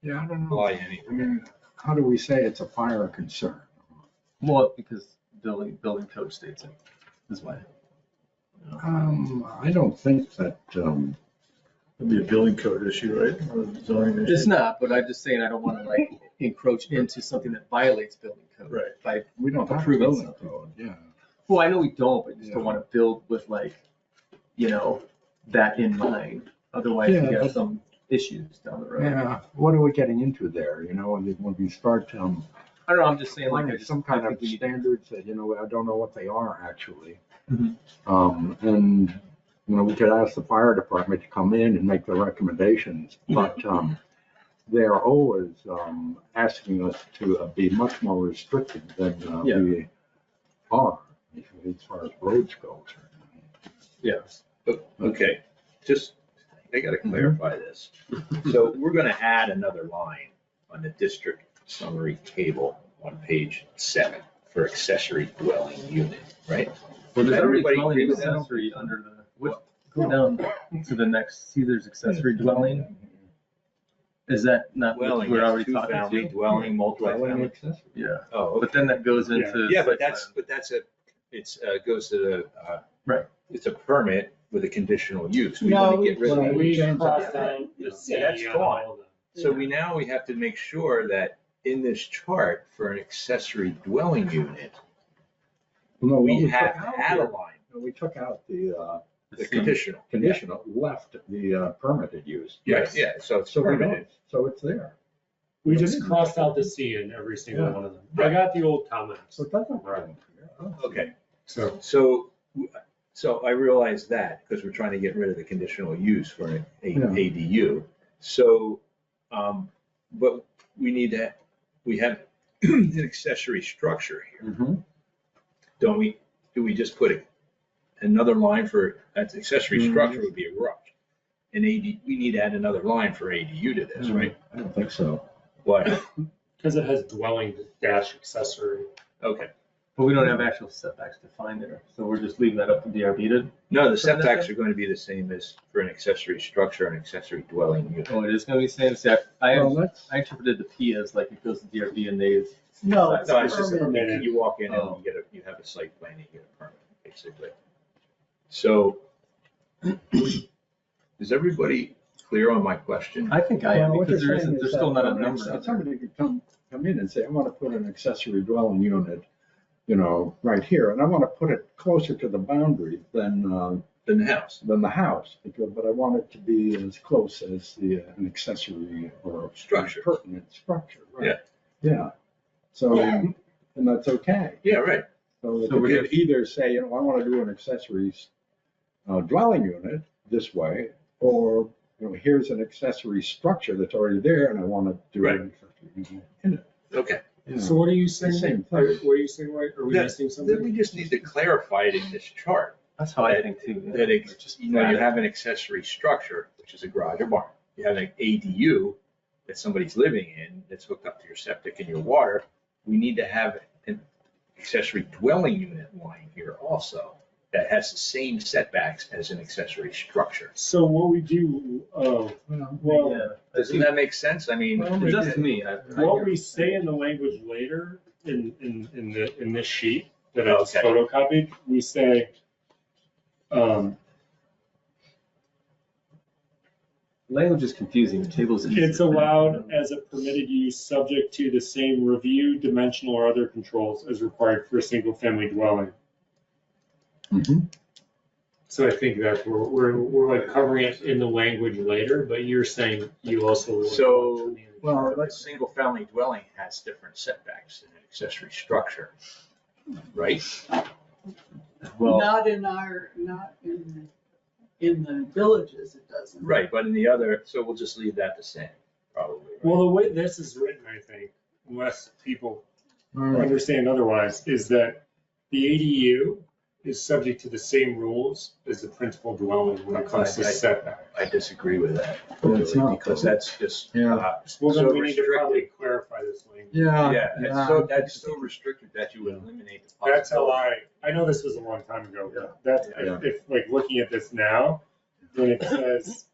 Yeah, I don't know. apply I anywhere. mean, how do we say it's a fire concern? Well, because building code states it, is why. I don't think that, It'd be a building code issue, right? Or a zoning issue. It's not, but I'm just saying I don't want to like encroach into something that violates building code. Right. By, we don't have a Approving building something. code, yeah. well, I know we don't, but just don't Yeah. want to build with like, that in mind. Otherwise, Yeah, you got but- some issues down the road. Yeah, what are we getting into there, when we start, I don't know, I'm just saying like, I running just, some I kind think of we need. standards that, I don't know what they are actually. Mhm. And, we could ask the fire department to come in and make the recommendations, but, they're always, asking us to be much more restricted than, Yeah. we are, as far as roads go. Yeah. Okay, just, I gotta clarify this. So we're gonna add another line on the district summary table on page 7 for accessory dwelling unit, right? Well, there's already Everybody dwelling agree with that? accessory under go down to the next, see there's accessory dwelling. Is that not what Dwelling, we're that's already talking two-family to? dwelling, multi-family. Yeah, Oh, but then that goes into. yeah, but site plan. that's it's, goes to the, Right. It's a permit with a conditional use. We No, wanna get rid of that. We Change crossed that. out the C Yeah, that's on gone. all of them. So we have to make sure that in this chart for an accessory dwelling unit, No, we took have to out add a the- line, no, we took out the the conditional. conditional, left the permitted use. Yes, yeah, so it's So we don't, permitted. so it's there. We just crossed out the C in every single Yeah. one of them. I got the old comments. So it doesn't. Right. Okay, So so I realize that because we're trying to get rid of the conditional use for an Yeah. ADU. So, but we have an accessory structure here, Mhm. don't we? Do we just put another line for, that's accessory structure would be a garage. An AD, we need to add another line for ADU to this, right? I don't think so. Why? because it has dwelling dash accessory. Okay. But we don't have actual setbacks defined there, so we're just leaving that up to DRB to. No, the setbacks are going to be the same as for an accessory structure and accessory dwelling unit. Oh, it is gonna be same set. Well, that's, I interpreted the P as like it goes to DRB and they. No, it's No, it's just a permitted. permit. You walk in Oh. and you have a site plan, and you get a permit, basically. So is everybody clear on my question? I think I am, well, what because you're there saying isn't, is there's still that not a when number. out there. somebody could come in and say, I want to put an accessory dwelling unit, right here, and I want to put it closer to the boundary than In the house, the house, but I want it to be as close as an accessory or Structure. pertinent structure, right? Yeah. Yeah, so, and that's okay. yeah, right. So they So we're could either say, I want to do an accessory dwelling unit this way, or, here's an accessory structure that's already there, and I want to do Right. an accessory unit in it. Okay. So what are you saying? Same thing. What are you saying, right? Are we That- missing Then something? we just need to clarify it in this chart. That's how I think too. yeah. That it's Just you add it. have an accessory structure, which is a garage or barn. You have an ADU that somebody's living in, that's hooked up to your septic and your water. We need to have accessory dwelling unit line here also that has the same setbacks as an accessory structure. So what we do, well, Yeah. Doesn't that make sense? I mean, It does to me. what we say in the language later in this sheet that I just Okay. photocopied, we say, Language is confusing, the tables. it's allowed as a permitted use subject to the same review, dimensional or other controls as required for a single family dwelling. So I think that we're like covering it in the language later, but you're saying you also. so, Well, a single family dwelling has different setbacks than an accessory structure, right? Well, Not in the villages, it doesn't. Right, but in the other, so we'll just leave that the same, probably. right? Well, the way this is written, I think, unless people understand otherwise, is that the ADU is subject to the same rules as the principal dwelling when it comes to setback. I disagree with that, Well, it's not. because that's just, Yeah. Well, then So we need to restricted. probably clarify this language. yeah, that's so restricted that you would eliminate the That's how possibility. I know this was a long time ago, but that's, Yeah. if like looking at this now, when it says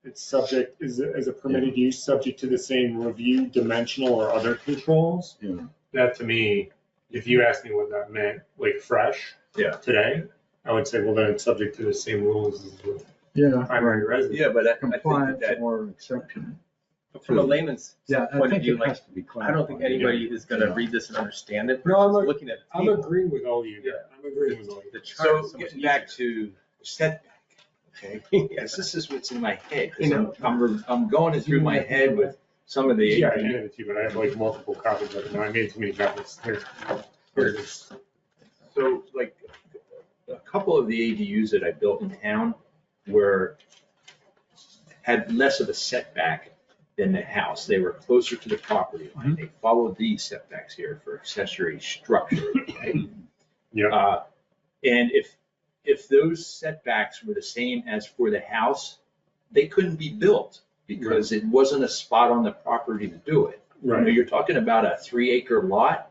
it's subject, is a permitted use subject to the same review, dimensional or other controls. Yeah. That to me, if you asked me what that meant, like fresh. Yeah. Today, I would say, well, then it's subject to the same rules as the Yeah. primary residence. Yeah, but I think Compliance that, or exception. From a layman's Yeah, I point of think view, it like, has to be I clarified. don't think anybody is gonna read this and understand it. No, I'm versus a- looking at the I'm table. agreeing with all you. Yeah. I'm agreeing with all you. The chart so is so much getting back easier. to setback, okay? Yes, this is what's in my head, 'cause You know. I'm going it through my head with some of the. Yeah, I handed it to you, but I have like multiple copies of it. Now I made too many copies. Here it is. So like, a couple of the ADUs that I built in town had less of a setback than the house. They were closer to the property line. They followed these setbacks here for accessory structure, okay? Yeah. And if those setbacks were the same as for the house, they couldn't be built because it wasn't a spot on the property to do it. You know, Right. you're talking about a 3-acre lot.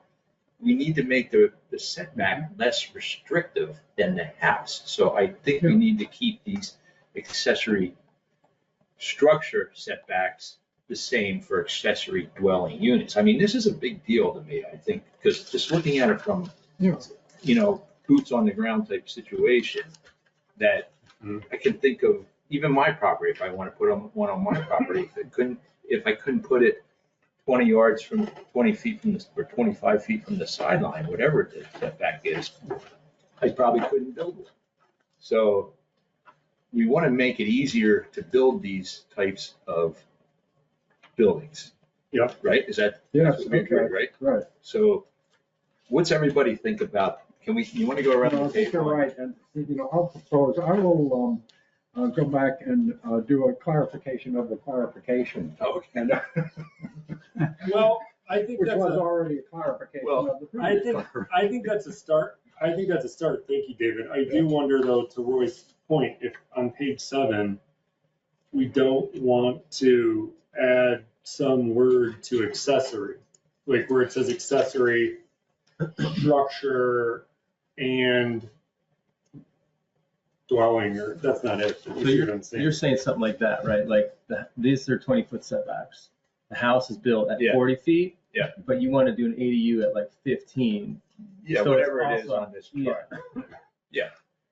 We need to make the setback less restrictive than the house. So I think we need to keep these accessory structure setbacks the same for accessory dwelling units. I mean, this is a big deal to me, I think, because just looking at it from, Yeah. you know, boots on the ground type situation, that I can think of even my property, if I want to put one on my property, if I couldn't put it 20 yards from 20 feet from or 25 feet from the sideline, whatever the setback is, I probably couldn't build one. So we want to make it easier to build these types of buildings. Yeah. Right? Is that, Yes, that's what we agree, okay, right? right. So what's everybody think about, you want to go around No, the I think you're table? right, and, I'll propose, I will, go back and, do a clarification of the clarification. Oh, okay. And, Well, I think which that's was a, already a clarification Well, of the I previous. think, I think that's a start. I think that's a start. Thank you, David. I do wonder though, to Roy's point, if on page 7, we don't want to add some word to accessory, like where it says accessory structure and dwelling, or that's not it. So you're saying something like that, right? Like these are 20-foot setbacks. The house is built at Yeah. 40 feet. Yeah. But you want to do an ADU at like 15. Yeah, So whatever it's it is also- on this chart.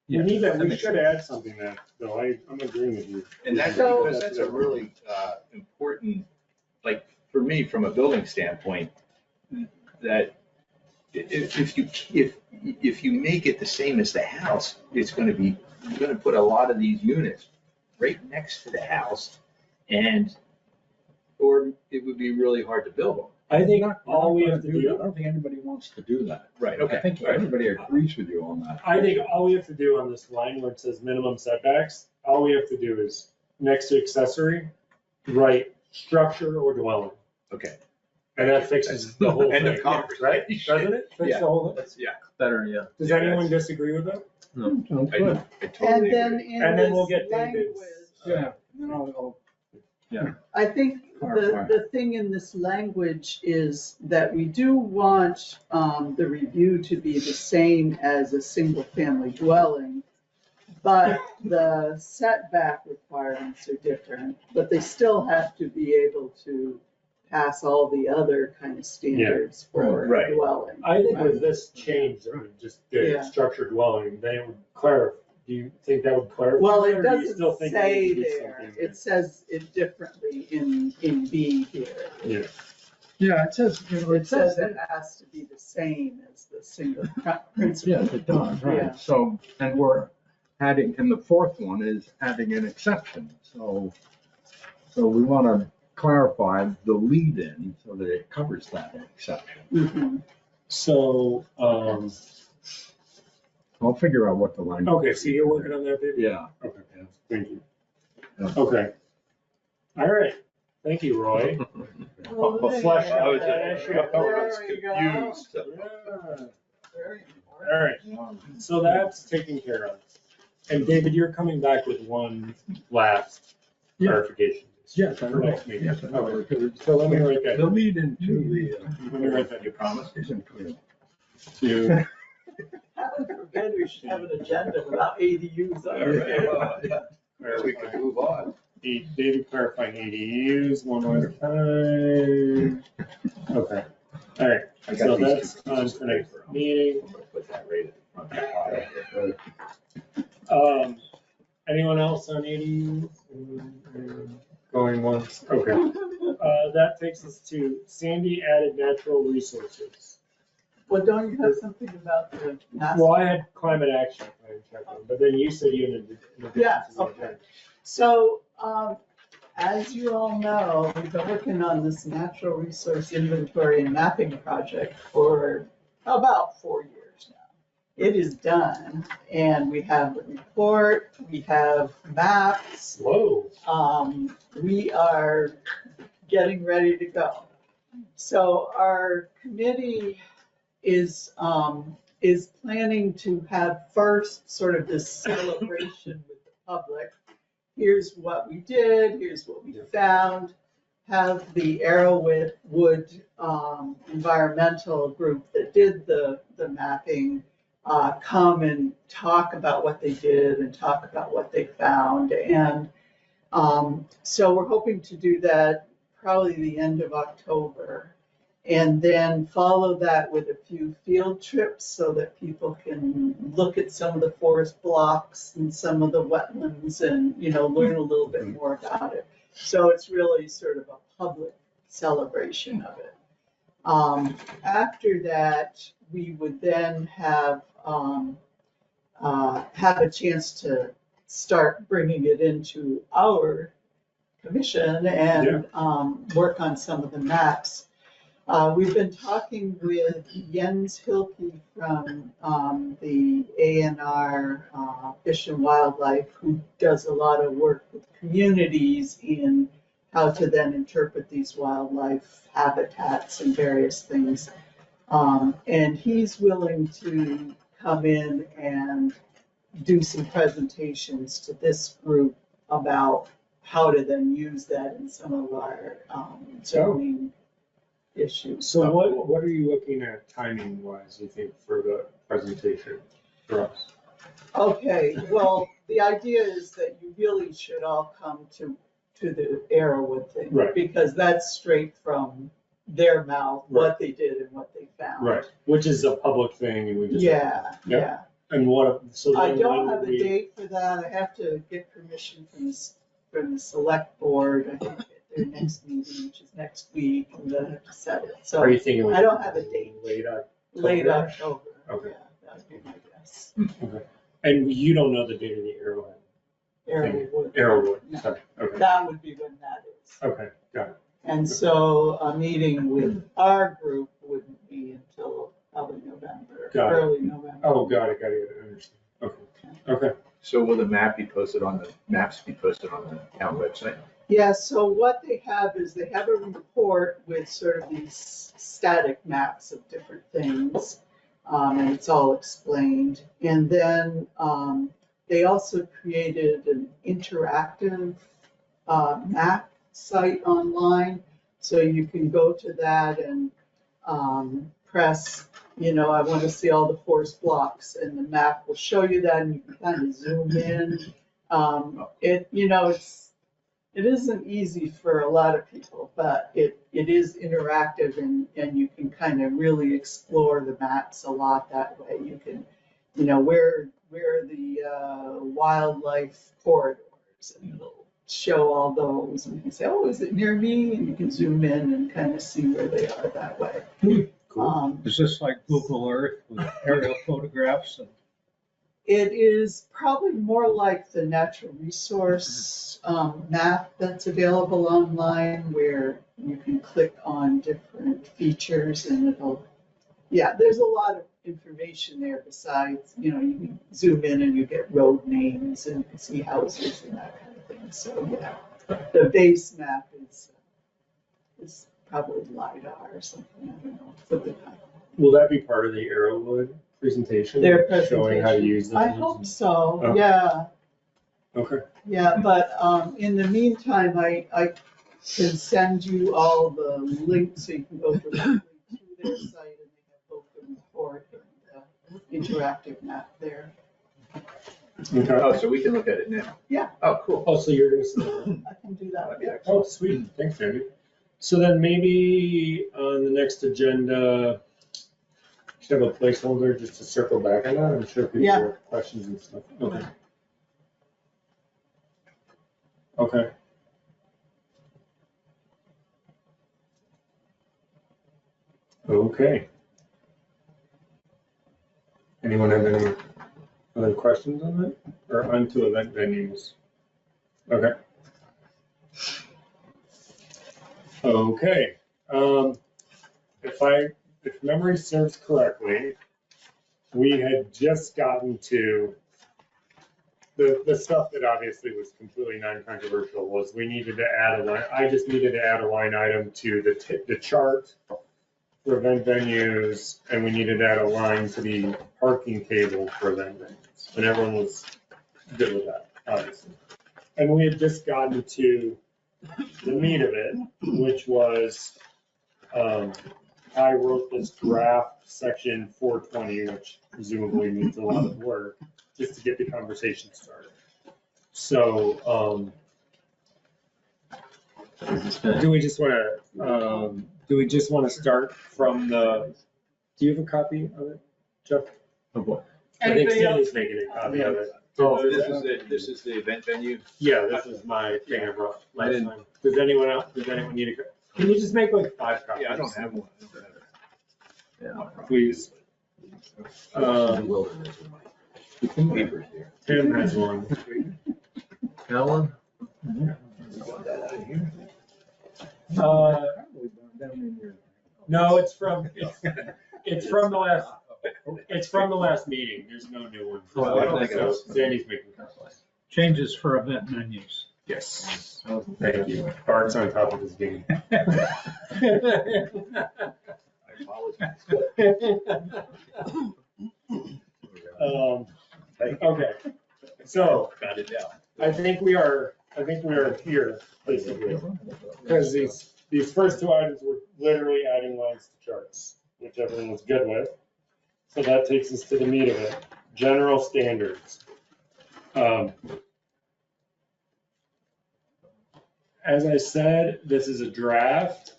We need that, we makes should sense. add something there, though. I'm agreeing with you. And that's So- because that's a really important, like, for me, from a building standpoint, that if you make it the same as the house, it's gonna be, you're gonna put a lot of these units right next to the house, or it would be really hard to build them. I think Not- all we not have to gonna do, that. I don't think anybody wants to do that. Right, I think everybody agrees with you on that. I think all we have to do on this line where it says minimum setbacks, all we have to do is next to accessory, write structure or dwelling. Okay. And that fixes the whole End thing, of right? conversation. Doesn't it? Fix Yeah. the whole thing? That's, yeah. Better, yeah. Does Yeah, anyone disagree with that? Sounds I good. I And totally then agree. in And then we'll this get David's- language, Yeah. And I'll I think the thing in this language is that we do want the review to be the same as a single-family dwelling, but the setback requirements are different, but they still have to be able to pass all the other kind of standards for Right. a dwelling. I think with this change, I mean, just the Yeah. structured dwelling, they would clarify, do you think that would clarify? Well, that, it or do you still doesn't think there say needs to be there, something it says it differently in B here. Yeah. Yeah, it says, It says it has to be the same as the single principal. yes, it does, Yeah. right. So, and we're adding, and the fourth one is adding an exception. So we want to clarify the lead-in so that it covers that exception. Mhm. So, I'll figure out what the language. okay, so you're working on that, David? Yeah. Okay, thank you. Yeah. Okay. All right, thank you, Roy. Oh, A flesh there out you that go. issue. There we go. Confused. Yeah. Very All right, so that's taken care of. And David, you're coming back with one last Yeah. clarification. Yes, I For will. next meeting. Yes, I will. Okay. Because So let me write that. the lead-in to the, Let me write that. You promise? isn't clear. To, Heaven forbid we should have an agenda without ADUs on it. We can move on. David clarifying ADUs one more time. Okay, all right, I got so these that's two on pieces for of next paper. meeting. I'm gonna put that right at the front. Anyone else on ADUs? Going once, okay. That takes us to Sandy added natural resources. Well, don't you have something about the master? Well, I had climate action plan checking, but then you said you had. Yeah, okay. So, as you all know, we've been working on this natural resource inventory and mapping project for about 4 years now. It is done, and we have a report, we have maps, Whoa. we are getting ready to go. So our committee is planning to have first sort of this celebration with the public. Here's what we did, here's what we found. Have the Arrowwood environmental group that did the mapping come and talk about what they did and talk about what they found. And so we're hoping to do that probably the end of October. And then follow that with a few field trips so that people can look at some of the forest blocks and some of the wetlands and, learn a little bit more about it. So it's really sort of a public celebration of it. After that, we would then have a chance to start bringing it into our commission and work on some of the maps. We've been talking with Jens Hilke from the ANR Fish and Wildlife, who does a lot of work with communities in how to then interpret these wildlife habitats and various things. And he's willing to come in and do some presentations to this group about how to then use that in some of our zoning issues. So what are you looking at timing wise, you think, for the presentation for us? Okay, well, the idea is that you really should all come to the Arrowwood thing. Right. Because that's straight from their mouth, what they did and what they found. Right, which is a public thing and we just. Yeah. And so I then don't when have a we- date for that. I have to get permission from the select board, I think, at their next meeting, which is next week, and then I have to set it. So Are you thinking? I don't have a date. Late October? Late October. Okay. Yeah, that would be my guess. And you don't know the date of the Arrowhead? Arrowwood, No. sorry, okay, That would be when that is. okay, got it. And so a meeting with our group wouldn't be until probably November, Got it. early November. Oh, got it, I understand, okay. So will the maps be posted on the town website? Yeah, so what they have is they have a report with sort of these static maps of different things, and it's all explained. And then they also created an interactive map site online. So you can go to that and press, I want to see all the forest blocks, and the map will show you that, and you can kind of zoom in. It isn't easy for a lot of people, but it is interactive, and you can kind of really explore the maps a lot that way. You can, where the wildlife corridors, and it'll show all those, and you can say, oh, is it near me? And you can zoom in and kind of see where they are that way. Is this like Google Earth with aerial photographs? It is probably more like the natural resource map that's available online, where you can click on different features and there's a lot of information there besides, you can zoom in and you get road names and you can see houses and that kind of thing. So, the base map is probably LiDAR or something, I don't know, something like that. Will that be part of the Arrowwood presentation? Their Showing how to presentation. use them? I hope so, Oh. yeah. Okay. Yeah, but in the meantime, I can send you all the links so you can go directly to their site, and they have both the report and the interactive map there. Okay. Oh, so we can look at it now? Yeah. Oh, cool. Oh, so you're gonna send it? I can do that. That'd be Yeah. excellent. Oh, sweet. Thanks, Andy. So then maybe on the next agenda, should have a placeholder just to circle back on that. I'm sure people Yeah. have questions and stuff. Okay. Okay. Okay. Anyone have any other questions on that? Or onto event venues? Okay. Okay. If memory serves correctly, we had just gotten to the stuff that obviously was completely non-controversial was we needed to add a line. I just needed to add a line item to the chart for event venues, and we needed to add a line to the parking table for event venues. And everyone was good with that, obviously. And we had just gotten to the meat of it, which was, I wrote this draft section 420, which presumably needs a lot of work, just to get the conversation started. So, do we just want to start from do you have a copy of it, Jeff? Of what? I think Anybody else? Sandy's making a copy of it. Oh, this is the event venue? Yeah, this is my thing I brought last time. Does anyone need a, can you just make like 5 copies? Yeah, I don't have one. Please. Papers here. Tim has one. Got one? No, it's from the last meeting. There's no new one. So Sandy's making copies. Changes for event menus. Yes. Thank you. Bart's on top of his game. I apologize. Okay, so Got it down. I think we are here basically, because these first 2 items were literally adding lines to charts, which everyone was good with. So that takes us to the meat of it, general standards. As I said, this is a draft,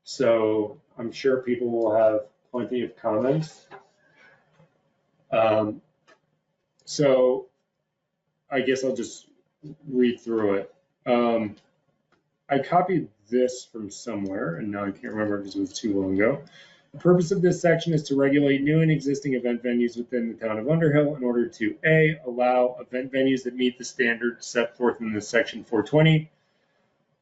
so I'm sure people will have plenty of comments. So I guess I'll just read through it. I copied this from somewhere, and now I can't remember because it was too long ago. The purpose of this section is to regulate new and existing event venues within the town of Underhill in order to A, allow event venues that meet the standards set forth in this section 420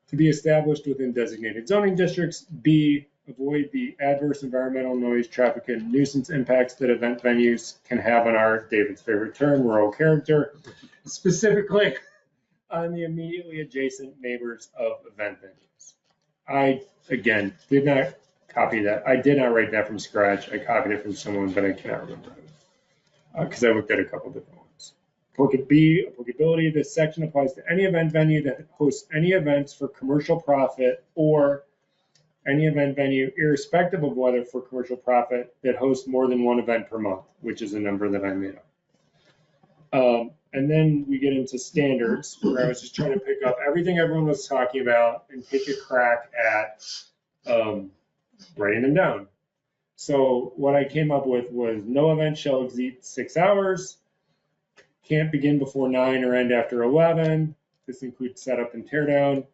to be established within designated zoning districts. B, avoid the adverse environmental noise, traffic, and nuisance impacts that event venues can have on our, David's favorite term, rural character, specifically on the immediately adjacent neighbors of event venues. I, again, did not copy that. I did not write that from scratch. I copied it from someone, but I cannot remember because I looked at a couple different ones. Applicability, this section applies to any event venue that hosts any events for commercial profit or any event venue, irrespective of whether for commercial profit, that hosts more than one event per month, which is a number that I made up. And then we get into standards, where I was just trying to pick up everything everyone was talking about and take a crack at writing them down. So what I came up with was no event shall exceed 6 hours, can't begin before 9 or end after 11. This includes setup and teardown.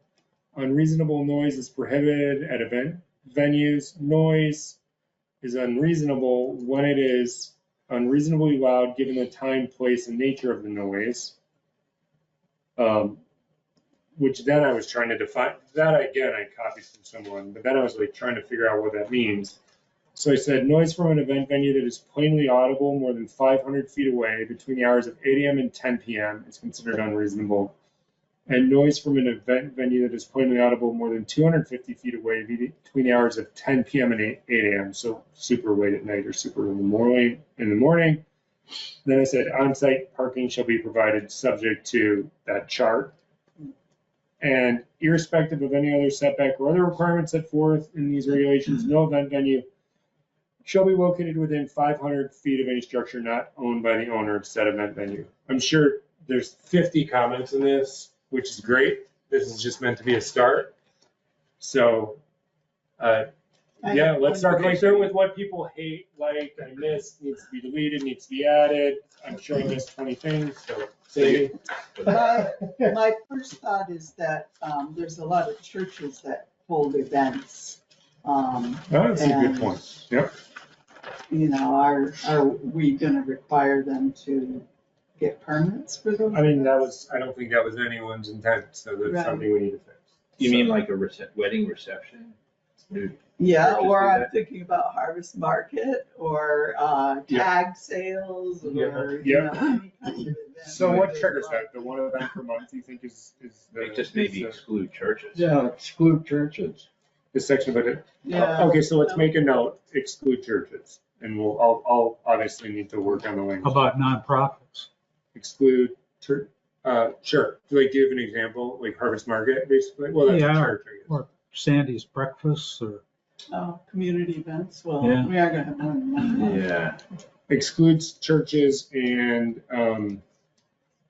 Unreasonable noise is prohibited at event venues. Noise is unreasonable when it is unreasonably loud given the time, place, and nature of the noise. Which then I was trying to define. That again, I copied from someone, but then I was like trying to figure out what that means. So I said noise from an event venue that is plainly audible more than 500 feet away between the hours of 8 a.m. and 10 p.m. is considered unreasonable. And noise from an event venue that is plainly audible more than 250 feet away between the hours of 10 p.m. and 8 a.m. So super late at night or super in the morning. Then I said on-site parking shall be provided subject to that chart. And irrespective of any other setback or other requirements set forth in these regulations, no event venue shall be located within 500 feet of any structure not owned by the owner of said event venue. I'm sure there's 50 comments in this, which is great. This is just meant to be a start. So, yeah, let's start going through with what people hate, like, I missed, needs to be deleted, needs to be added. I'm sure I missed 20 things, so say. My first thought is that there's a lot of churches that hold events. That's a good point. Yep. You know, are we gonna require them to get permits for those? I mean, I don't think that was anyone's intent, so that's Right. something we need to fix. You mean like a wedding reception? Yeah, Churches or do I'm that? thinking about harvest market or tag sales or, you Yeah. know, any kind of event. So where what they triggers like- that? The one event per month you think is the? Just maybe exclude churches. Yeah, exclude churches. This section of it? Yeah. Okay, so let's make a note, exclude churches, and I'll obviously need to work on the How language. about nonprofits? Exclude church, sure. Like, do you have an example, like Harvest Market, basically? Well, that's a Yeah. church, I guess. Or Sandy's Breakfast or, Oh, community events, well, Yeah. we are gonna have more than one. Yeah. Excludes churches and,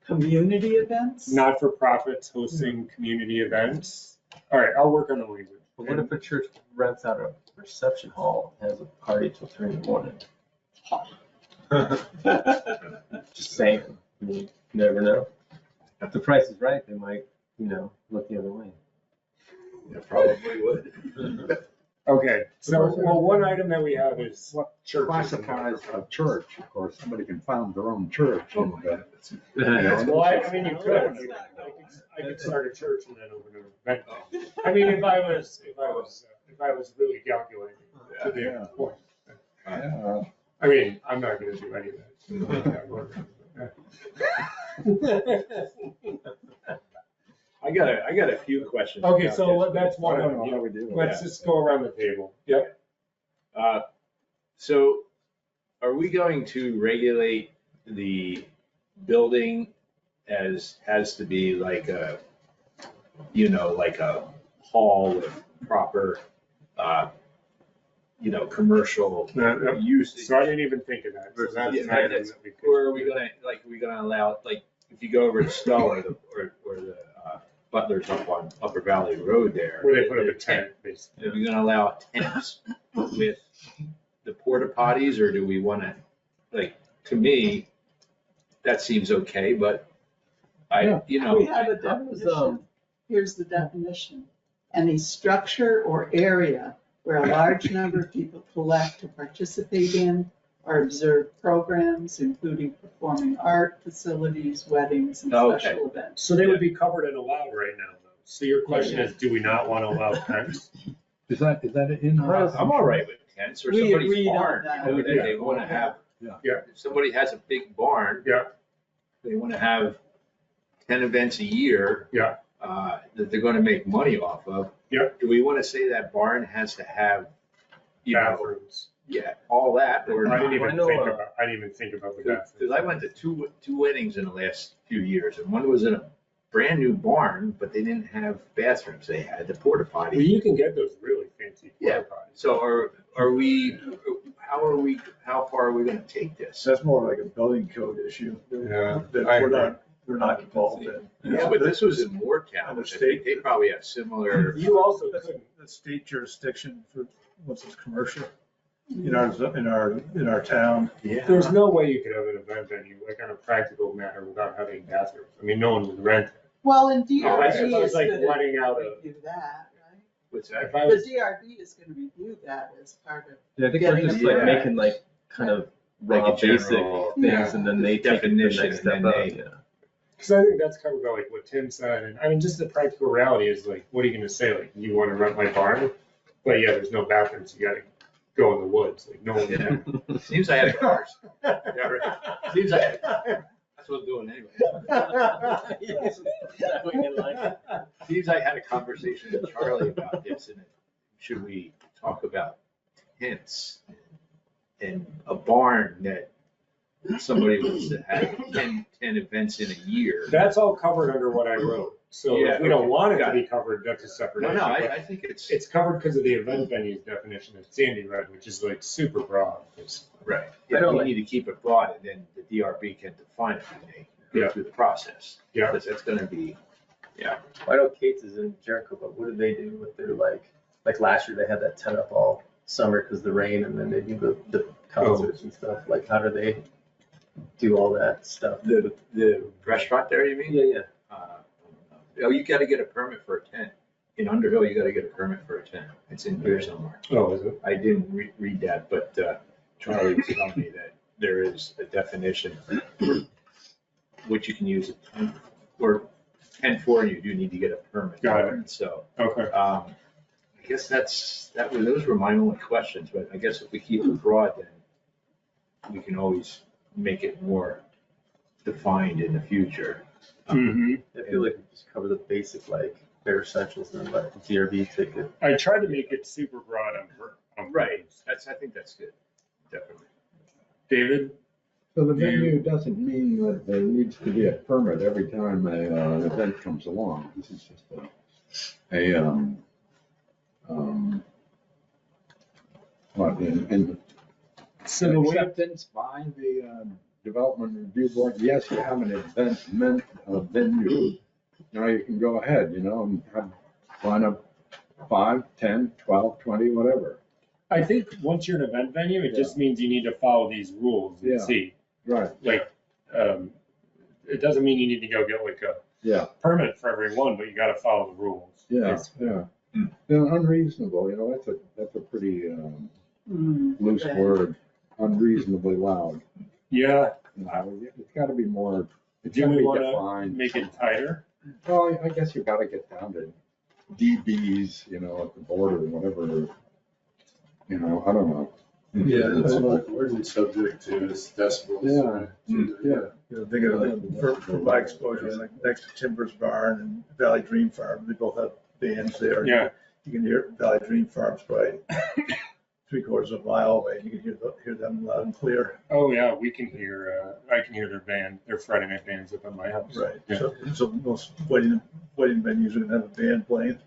Community events? not-for-profits hosting community events. All right, I'll work on the language. But what if a church rents out a reception hall, and has a party till 3 in the morning? Just saying, I mean, you never know. If the price is right, they might, look the other way. Yeah, probably would. Okay, so, well, one item that we have is What churches. classifies a church? Of course, somebody can found their own church. and, Well, I mean, you could, I could start a church and then open an event. I mean, if I was really calculating to the point. Yeah. I mean, I'm not gonna do any of that. I got a few questions. Okay, about so this. that's I one don't of know how them. we do it. Let's just go around the table. Yep. So are we going to regulate the building as has to be like a, like a hall with proper, commercial usage? So I didn't even think of that. So that's an item that we could. Or are we gonna allow, like, if you go over to Stowe or the Butler's up on Upper Valley Road there. Where they put up a tent, basically. Are we gonna allow tents with the porta potties, or do we wanna, to me, that seems okay, but We have a definition. Here's the definition. Any structure or area where a large number of people collect to participate in or observe programs, including performing art, facilities, weddings, and Okay. special events. So they would be covered and allowed right now, though. So your question is, do we not want to allow tents? Is that in? I'm all right with tents, or We somebody's agreed on barn, that. that they wanna have. Yeah. Yeah. If somebody has a big barn. Yeah. They wanna have 10 events a year. Yeah. That they're gonna make money off of. Yeah. Do we wanna say that barn has to have, Bathrooms. Yeah, all that, or. I didn't even I know, think about, I didn't even think about the Because bathroom. I went to two weddings in the last few years, and one was in a brand new barn, but they didn't have bathrooms. They had the porta Well, potty. you can get those really fancy Yeah. porta potties. So how far are we gonna take this? So that's more like a building code issue Yeah, that I we're not involved in. Yeah, but this was in Moretown, And the which I think they probably have similar. You also That's couldn't, the state jurisdiction for, once it's commercial, in our town. Yeah. there's no way you could have an event venue, like on a practical matter, without having bathrooms. I mean, no one would rent it. Well, and Oh, that's- DRB If I was is like gonna letting out a, review that, right? What's that? if I The was, DRB is gonna review that as part of, Yeah, I think we're Getting just a like permit. making like kind of Like a raw basic general- things and then they take it to the Definition, next and step then up. they- Yeah. because I think that's kind of like what Tim said, and I mean, just the practical reality is like, what are you gonna say? Like, you wanna rent my barn? But yeah, there's no bathrooms, you gotta go in the woods, like, no one. Yeah. Seems I had a car. Yeah, right. Seems I had a car. That's what I'm doing anyway. Seems I had a conversation with Charlie about this, and should we talk about tents and a barn that somebody wants to have 10 events in a year? That's all covered under what I wrote, so Yeah, if we don't okay, want it to got be covered, that's a separate No, issue. no, but I think it's, It's covered because of the event venues definition that Sandy read, which is like super broad. It's- right. I Yeah, don't we like- need to keep it broad, and then the DRB can define it when they Yeah. go through the process. Yeah. Because that's gonna be, I know Kate's is in Jericho, but what did they do with their like last year they had that tent up all summer because the rain and then they do the concerts and stuff. Like how do they do all that stuff? the restaurant there, you mean? Yeah. Oh, you gotta get a permit for a tent. In Underhill, you gotta get a permit for a tent. It's in here somewhere. Oh, is it? I didn't read that, but Charlie was telling me that there is a definition which you can use a tent or tent for, and you do need to get a permit. Got it. for So, Okay. I guess those were my only questions, but I guess if we keep it broad, then we can always make it more defined in the future. Mhm. I feel like we just cover the basic like bare essentials and then let the DRB take it. I tried to make it super broad on Right, I think that's good, definitely. David? So the Do you- venue doesn't mean that there needs to be a permit every time an event comes along. This is just and So the way, acceptance by the development review board, yes, you have an event venue. Now you can go ahead, and have, line up 5, 10, 12, 20, whatever. I think once you're an event venue, it just means you need to follow these rules and Yeah. see. Right, Like, it doesn't mean you need to go get like a yeah, permit for every one, but you gotta follow the rules. yeah, It's- yeah. Unreasonable, that's a pretty loose okay. word, unreasonably loud. Yeah, It's gotta be more, it's do gotta we be wanna defined. make it tighter? Well, I guess you gotta get down to dBs, at the border, whatever, I don't know. Yeah, that's what we're subject to is decibels. Yeah. Yeah. Think of it for my exposure, like next to Timber's Barn and Valley Dream Farm, they both have bands there. Yeah. You can hear Valley Dream Farms probably 3/4 of a mile away, you can hear them loud and clear. Oh, yeah, we can hear, I can hear their band, their Friday night bands up at my house. Right, Yeah. so most wedding venues are gonna have a band playing.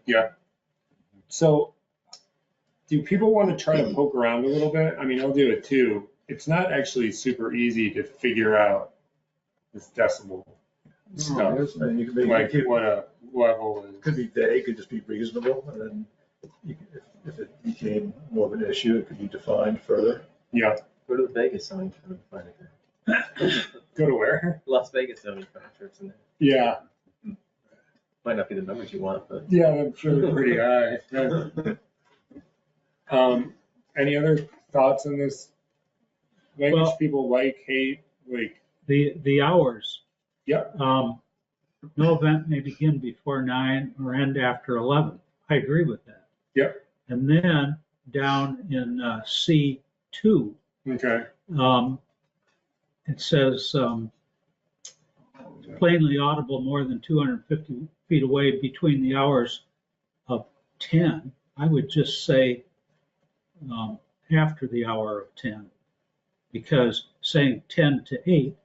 So, do people want to try to poke around a little bit? I mean, I'll do it too. It's not actually super easy to figure out this decibel stuff. And you can make, Like it what a level is. could be vague, could just be reasonable, and then if it became more of an issue, it could be defined further. Yeah, Go to the Vegas zoning for the find it. go to where? Las Vegas zoning for trips in there. Yeah, Might not be the numbers you want, but yeah, I'm sure they're pretty high. Any other thoughts on this? Language Well- people like, hate, like, The hours. Yep. No event may begin before 9 or end after 11. I agree with that. Yep. And then down in C2, okay, it says plainly audible more than 250 feet away between the hours of 10. I would just say after the hour of 10. Because saying 10 to 8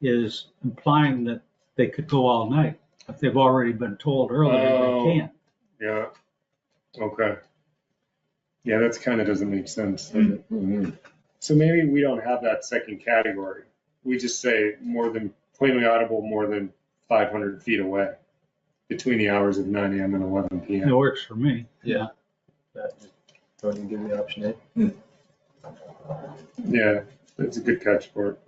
is implying that they could go all night. If they've already been told earlier they can't. Yeah, okay. Yeah, that's kind of doesn't make sense. does it? Mhm. So maybe we don't have that second category. We just say more than, plainly audible more than 500 feet away between the hours of 9 AM and 11 It PM. works for me. Yeah. Don't even give me option A. Yeah, that's a good catch for it.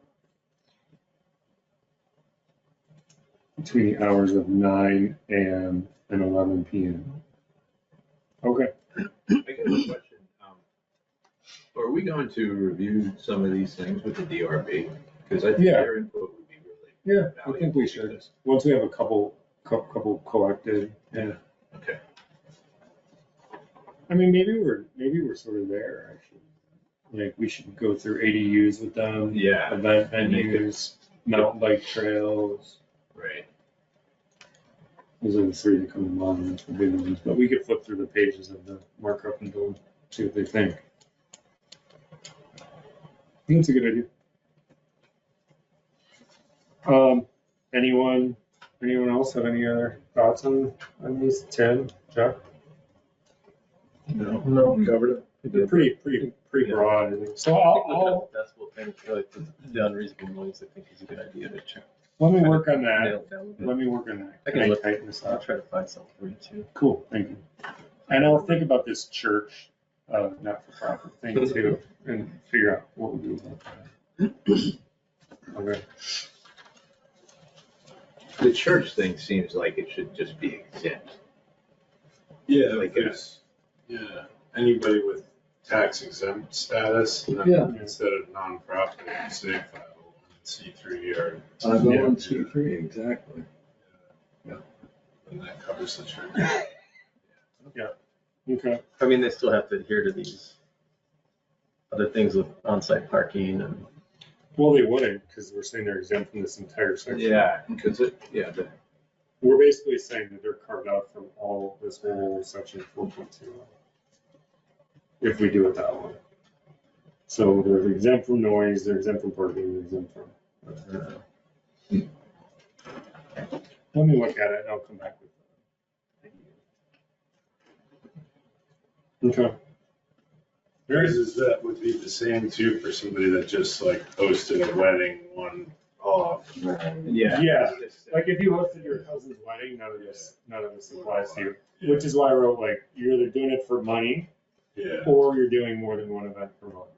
Between the hours of 9 AM and 11 PM. Okay. I got a question. Are we going to review some of these things with the DRB? Because I think Yeah. their input would be really. Yeah, I think we should. valuable. Once we have a couple collected, yeah. Okay. I mean, maybe we're sort of there, actually. Like, we should go through ADUs with them. Yeah. Event venues, mountain bike trails. Right. Those are the three that come to mind, the big ones. But we could flip through the pages of the markup and go see what they think. I think it's a good idea. Anyone else have any other thoughts on these 10, Chuck? No, covered it. They're pretty broad. I think. So I'll Decibel thing, I feel like the unreasonable noise, I think is a good idea to check. let me work on that. Nail it down a bit. Let me work on that. I can Can I look. tighten this I'll up? try to find something for you too. Cool, thank you. And I'll think about this church, not-for-profit thing too, and figure out what we do about that. Okay. The church thing seems like it should just be exempt. Yeah, Like, anybody with tax exempt status, and then Yeah. instead of nonprofit, say 501c3 or, I go on C3, exactly. and that covers the church. Okay. I mean, they still have to adhere to these other things with on-site parking and. Well, they wouldn't, because we're saying they're exempt from this entire section. Yeah, because We're basically saying that they're carved out from all this whole section 4.2. If we do it that way. So they're exempt from noise, they're exempt from parking, they're exempt from. Let me look at it and I'll come back with that. Okay. Is that would be the same too for somebody that just like hosted a wedding one off. yeah. Yeah. Like if you hosted your cousin's wedding, none of this applies to you. Which is why I wrote like, you're either doing it for money Yeah. or you're doing more than one event per month.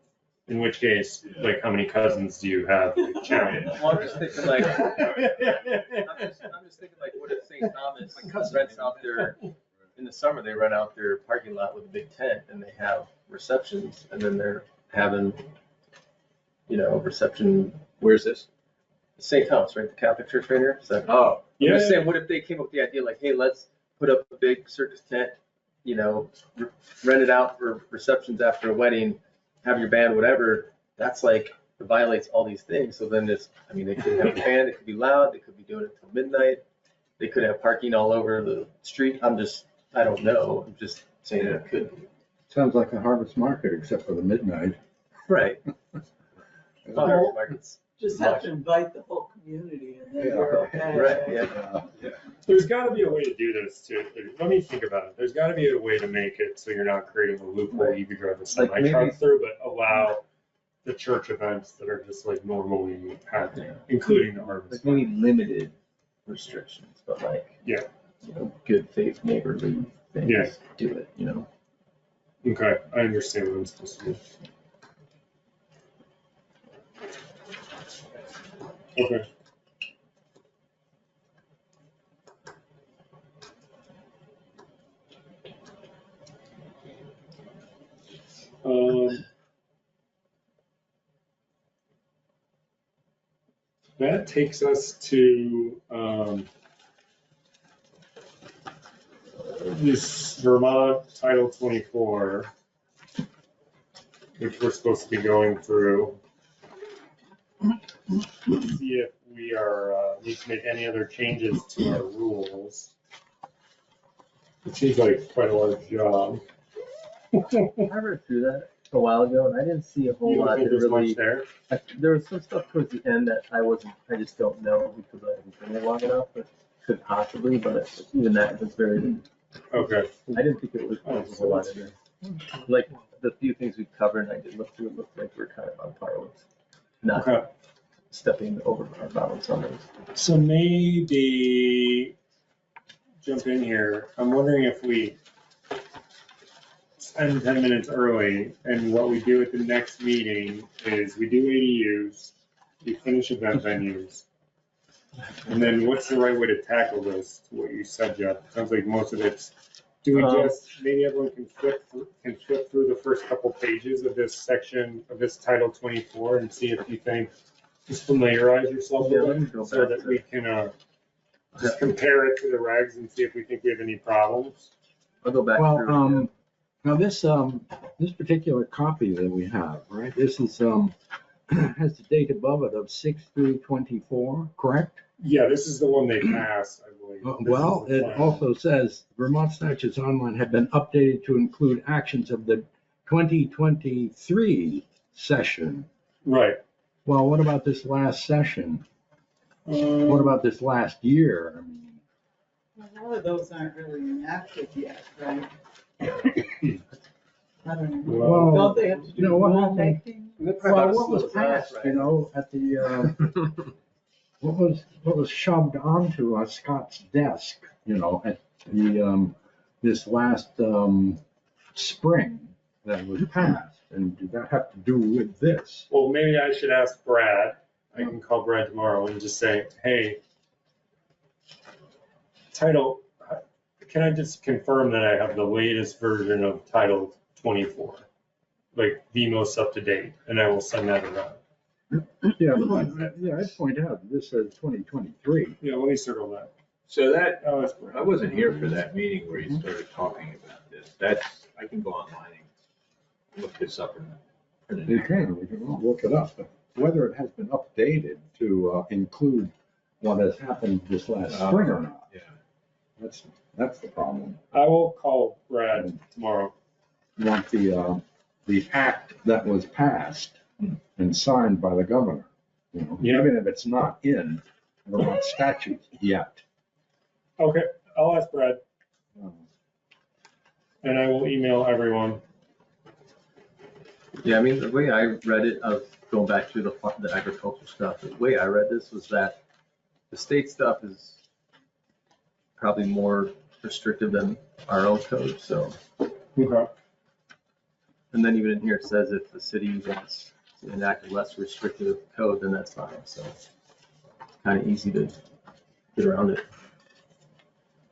In which case, like how many cousins do you have? Challenge. Well, I'm just thinking like, I'm just thinking like, what if St. Thomas rents out their, in the summer, they rent out their parking lot with a big tent and they have receptions and then they're having, reception. Where's this? St. Thomas, right? The Catholic church right here. So Oh, I'm just saying, what if they came up with the idea like, hey, let's put up a big circus tent, rent it out for receptions after a wedding, have your band, whatever. That's like, it violates all these things. So then they could have a band, it could be loud, they could be doing it till midnight. They could have parking all over the street. I don't know. I'm just saying it could be. Sounds like a harvest market, except for the midnight. Right. Farmers markets. Just have to invite the whole community and then Yeah. you're okay. Right, yeah. There's got to be a way to do this too. Let me think about it. There's got to be a way to make it so you're not creating a loophole you could drive a semi Like truck maybe- through, but allow the church events that are just like normally happening, including the harvest. Like maybe limited restrictions, but like. Yeah. Good faith neighborly things. Yeah. Do it, Okay, I understand what I'm supposed to do. Okay. That takes us to this Vermont Title 24, which we're supposed to be going through. See if we need to make any other changes to our rules. It seems like quite a large job. I read through that. a while ago, and I didn't see a whole You don't lot think that there's much really. there? There was some stuff towards the end that I just don't know because I haven't been there long enough, but could possibly, but even that was very, Okay. I didn't think it was a whole lot in there. Like, the few things we covered, I did look through, it looked like we're kind of on par with, not Okay. stepping over our bounds on those. So maybe jump in here. I'm wondering if we spend 10 minutes early, and what we do at the next meeting is we do ADUs, we finish event venues. And then what's the right way to tackle this, to what you said, Jeff? Sounds like most of it's, do we just, maybe everyone can flip through the first couple pages of this section, of this Title 24 and see if you think, just familiarize yourself Yeah, with let me it, go so back that we can just compare it to the regs and see if we think we have any problems. I'll go back Well, through. now this particular copy that we have, right, this is, has the date above it of 6/3/24, correct? Yeah, this is the one they passed, I believe. This Well, is the it plan. also says Vermont statutes online have been updated to include actions of the 2023 session. Right. Well, what about this last session? What about this last year? I mean, A lot of those aren't really enacted yet, right? I don't know. Well, Don't they have to do you know, what happened? rulemaking? Well, what was passed, you know, at the, what was shoved onto Scott's desk, you know, at the, this last, spring that was passed? And did that have to do with this? Well, maybe I should ask Brad. I can call Brad tomorrow and just say, hey, can I just confirm that I have the latest version of Title 24? Like the most up to date, and I will send that around. Yeah, I'd point out, this says 2023. Yeah, let me circle that. So that, Oh, that's Brad. I wasn't here for that meeting where you started talking about this. That's, I can go online and look this up in the We can look it up, but whether it has been updated to include what has happened this last spring or not, Yeah. that's the problem. I will call Brad tomorrow. You want the act that was passed and signed by the governor, you know, Yeah. even if it's not in Vermont statute yet. Okay, I'll ask Brad, Um, and I will email everyone. Yeah, I mean, the way I read it, of going back to the agriculture stuff, the way I read this was that the state stuff is probably more restrictive than our own code, so. Okay. And then even in here, it says if the city wants to enact a less restrictive code, then that's fine, so. Kind of easy to get around it.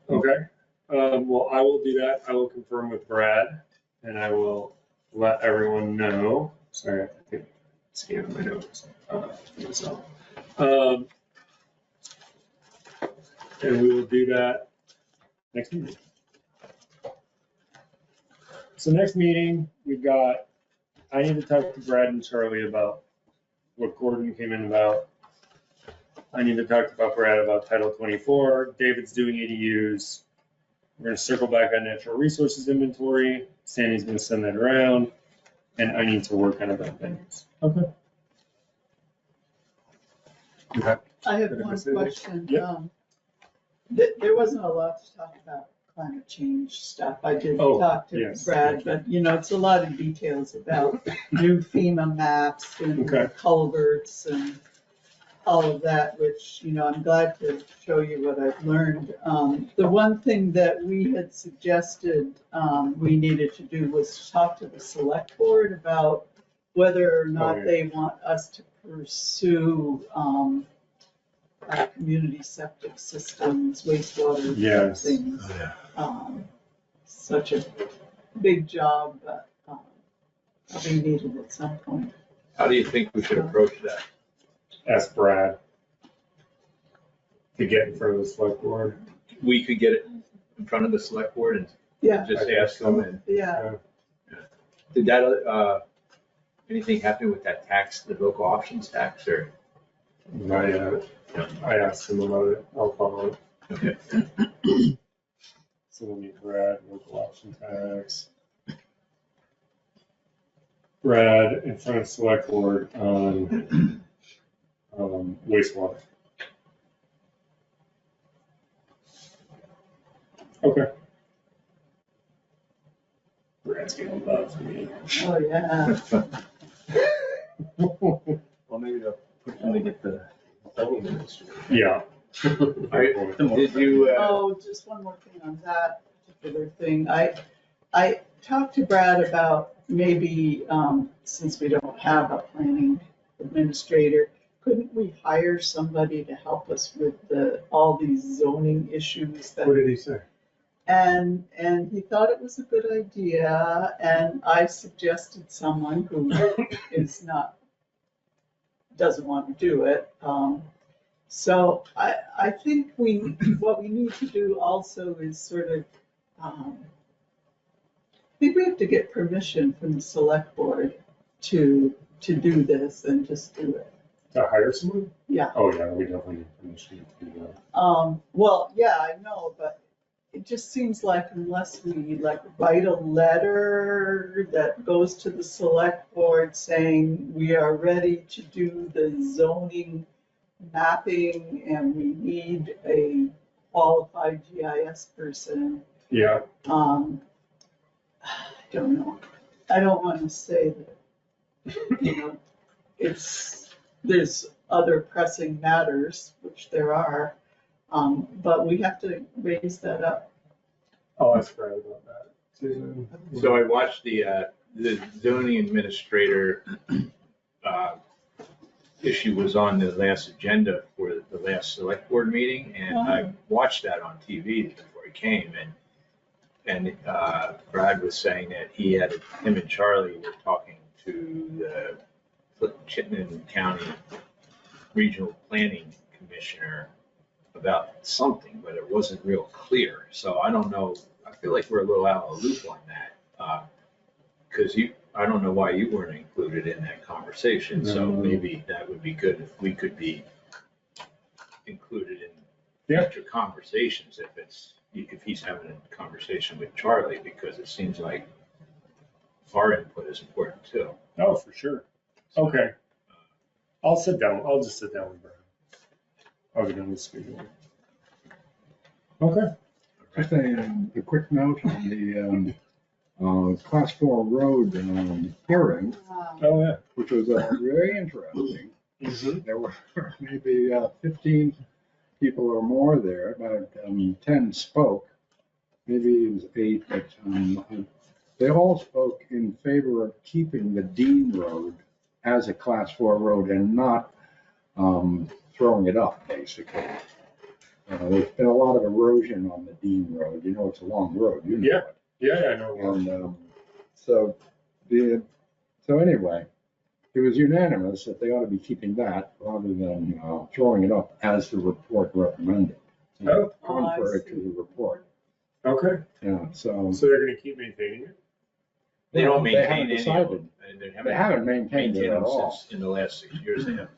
Okay, well, I will do that. I will confirm with Brad, and I will let everyone know. Sorry, I think scanning my notes. So, and we will do that next meeting. So next meeting, we've got, I need to talk to Brad and Charlie about what Gordon came in about. I need to talk about Brad about Title 24. David's doing ADUs. We're gonna circle back on natural resources inventory. Sandy's gonna send that around. And I need to work on event venues. Okay. I have Did I one miss anything? question. Yeah. There wasn't a lot to talk about climate change stuff. I did Oh, talk to yes. Brad, but you know, it's a lot of details about new FEMA maps and Okay. culverts and all of that, which, you know, I'm glad to show you what I've learned. The one thing that we had suggested we needed to do was talk to the select board about whether or not yeah. they want us to pursue community septic systems, wastewater Yes. things. Oh, yeah. Such a big job, but probably needed at some point. How do you think we should approach that? Ask Brad to get in front of the select board. We could get it in front of the select board and Yeah, just I think ask so. them. And yeah. did that, anything happen with that tax, the local options tax, or? I asked him about it. I'll follow it. Okay. So we'll need Brad, local option tax. Brad in front of select board on wastewater. Okay. Brad's gonna love me. Oh, yeah. Well, maybe they'll push them to get the zoning administrator. Yeah. Did you, Oh, just one more thing on that particular thing. I talked to Brad about maybe, since we don't have a planning administrator, couldn't we hire somebody to help us with all these zoning issues that? What did he say? And he thought it was a good idea, and I suggested someone who doesn't want to do it. So I think what we need to do also is sort of, I think we have to get permission from the select board to do this and just do it. To hire someone? Yeah. Oh, yeah, we definitely need permission to do that. Well, yeah, I know, but it just seems like unless we like write a letter that goes to the select board saying we are ready to do the zoning mapping and we need a qualified GIS person. Yeah, I don't know. I don't want to say that, there's other pressing matters, which there are, but we have to raise that up. I'll ask Brad about that. Susan? so I watched the zoning administrator issue was on the last agenda for the last select board meeting, and I watched that on TV before he came, and Brad was saying that him and Charlie were talking to the Chittenden County Regional Planning Commissioner about something, but it wasn't real clear. So I don't know, I feel like we're a little out of the loop on that. Because I don't know why you weren't included in that conversation, so maybe that would be good if we could be included in future conversations if he's having a conversation with Charlie, because it seems like our input is important too. Oh, for sure. Okay. I'll sit down. I'll just sit down with Brad. I'll get him to speak. Okay. Just a quick note on the class 4 road hearing, Oh, yeah. which was very interesting. There were maybe 15 people or more there, about 10 spoke, maybe it was 8, but they all spoke in favor of keeping the Dean Road as a class 4 road and not throwing it up, basically. There's been a lot of erosion on the Dean Road. You know, it's a long road. You know Yeah. it. Yeah, I know. And so anyway, it was unanimous that they ought to be keeping that rather than throwing it up as the report recommended. Oh. Contrary I to the report. Okay. Yeah, so. So they're gonna keep maintaining it? They don't They maintain haven't any of decided. them. and They haven't maintained it at all. since in the last 6 years. They haven't.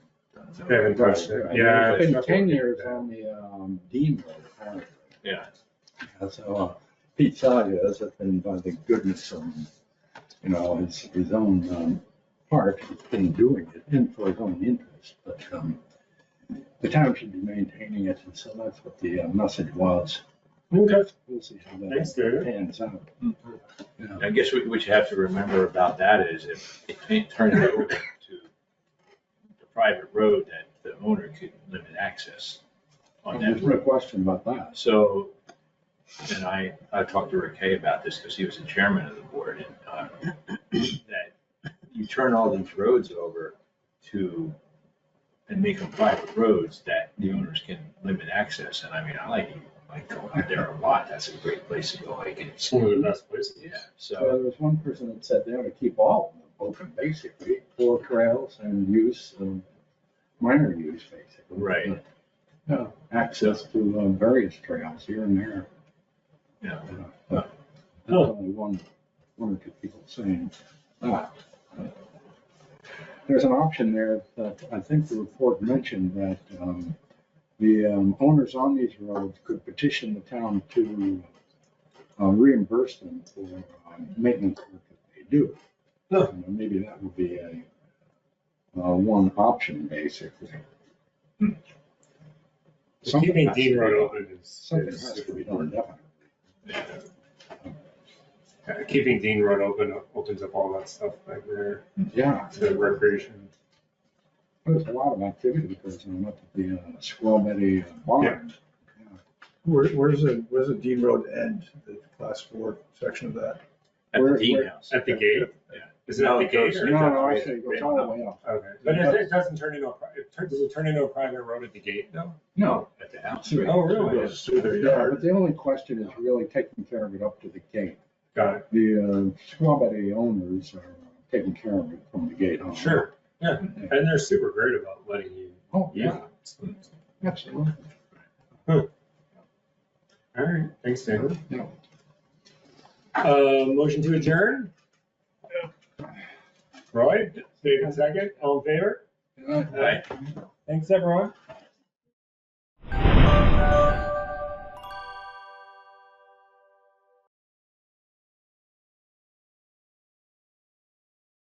They haven't touched it. Yeah. It's been that's 10 what- years on the Dean Road, apparently. Yeah. So Pete Sagas has been, by the goodness of, his own part, he's been doing it and for his own interest. But the town should be maintaining it, and so that's what the message was. Okay. We'll see how Thanks, that David. pans out. Yeah. I guess what you have to remember about that is if it turns it over to the private road, that the owner could limit access on that There's no road. question about that. So, and I talked to Rick Hay about this because he was the chairman of the board, and that you turn all these roads over and make them private roads that the owners can limit access. And I mean, I like going out there a lot. That's a great place to go hiking. It's one of the best places. Yeah, So so, there was one person that said they ought to keep all of them open, basically, for trails and use, minor use, basically. right, Access to various trails here and there. yeah. But there's only one or two people saying that. There's an option there that I think the report mentioned that the owners on these roads could petition the town to reimburse them for maintenance work that they do. Maybe that would be one option, basically. Something Keeping has to Dean be Road done. open Something is has to super be done, important. definitely. Keeping Dean Road open opens up all that stuff back there Yeah, to recreation. there's a lot of activity that goes on up at the Squirrel Betty barn. Where's the Dean Road end, the class 4 section of that? At the Dean House. At the gate? Is it No, at the it gate goes- or? No, I say it goes all the way up. Okay, but it doesn't turn into does it turn into a private road at the gate though? No. At the house. Oh, really? Goes through their Yeah, yard. but the only question is really taking care of it up to the gate. Got it. The Squirrel Betty owners are taking care of it from the gate on. Sure, yeah. And they're super great about letting you Oh, use yeah, it. absolutely. All right, thanks, Dan. Yeah. Motion to adjourn? Roy, David second, all in favor? Yeah. Thanks, everyone.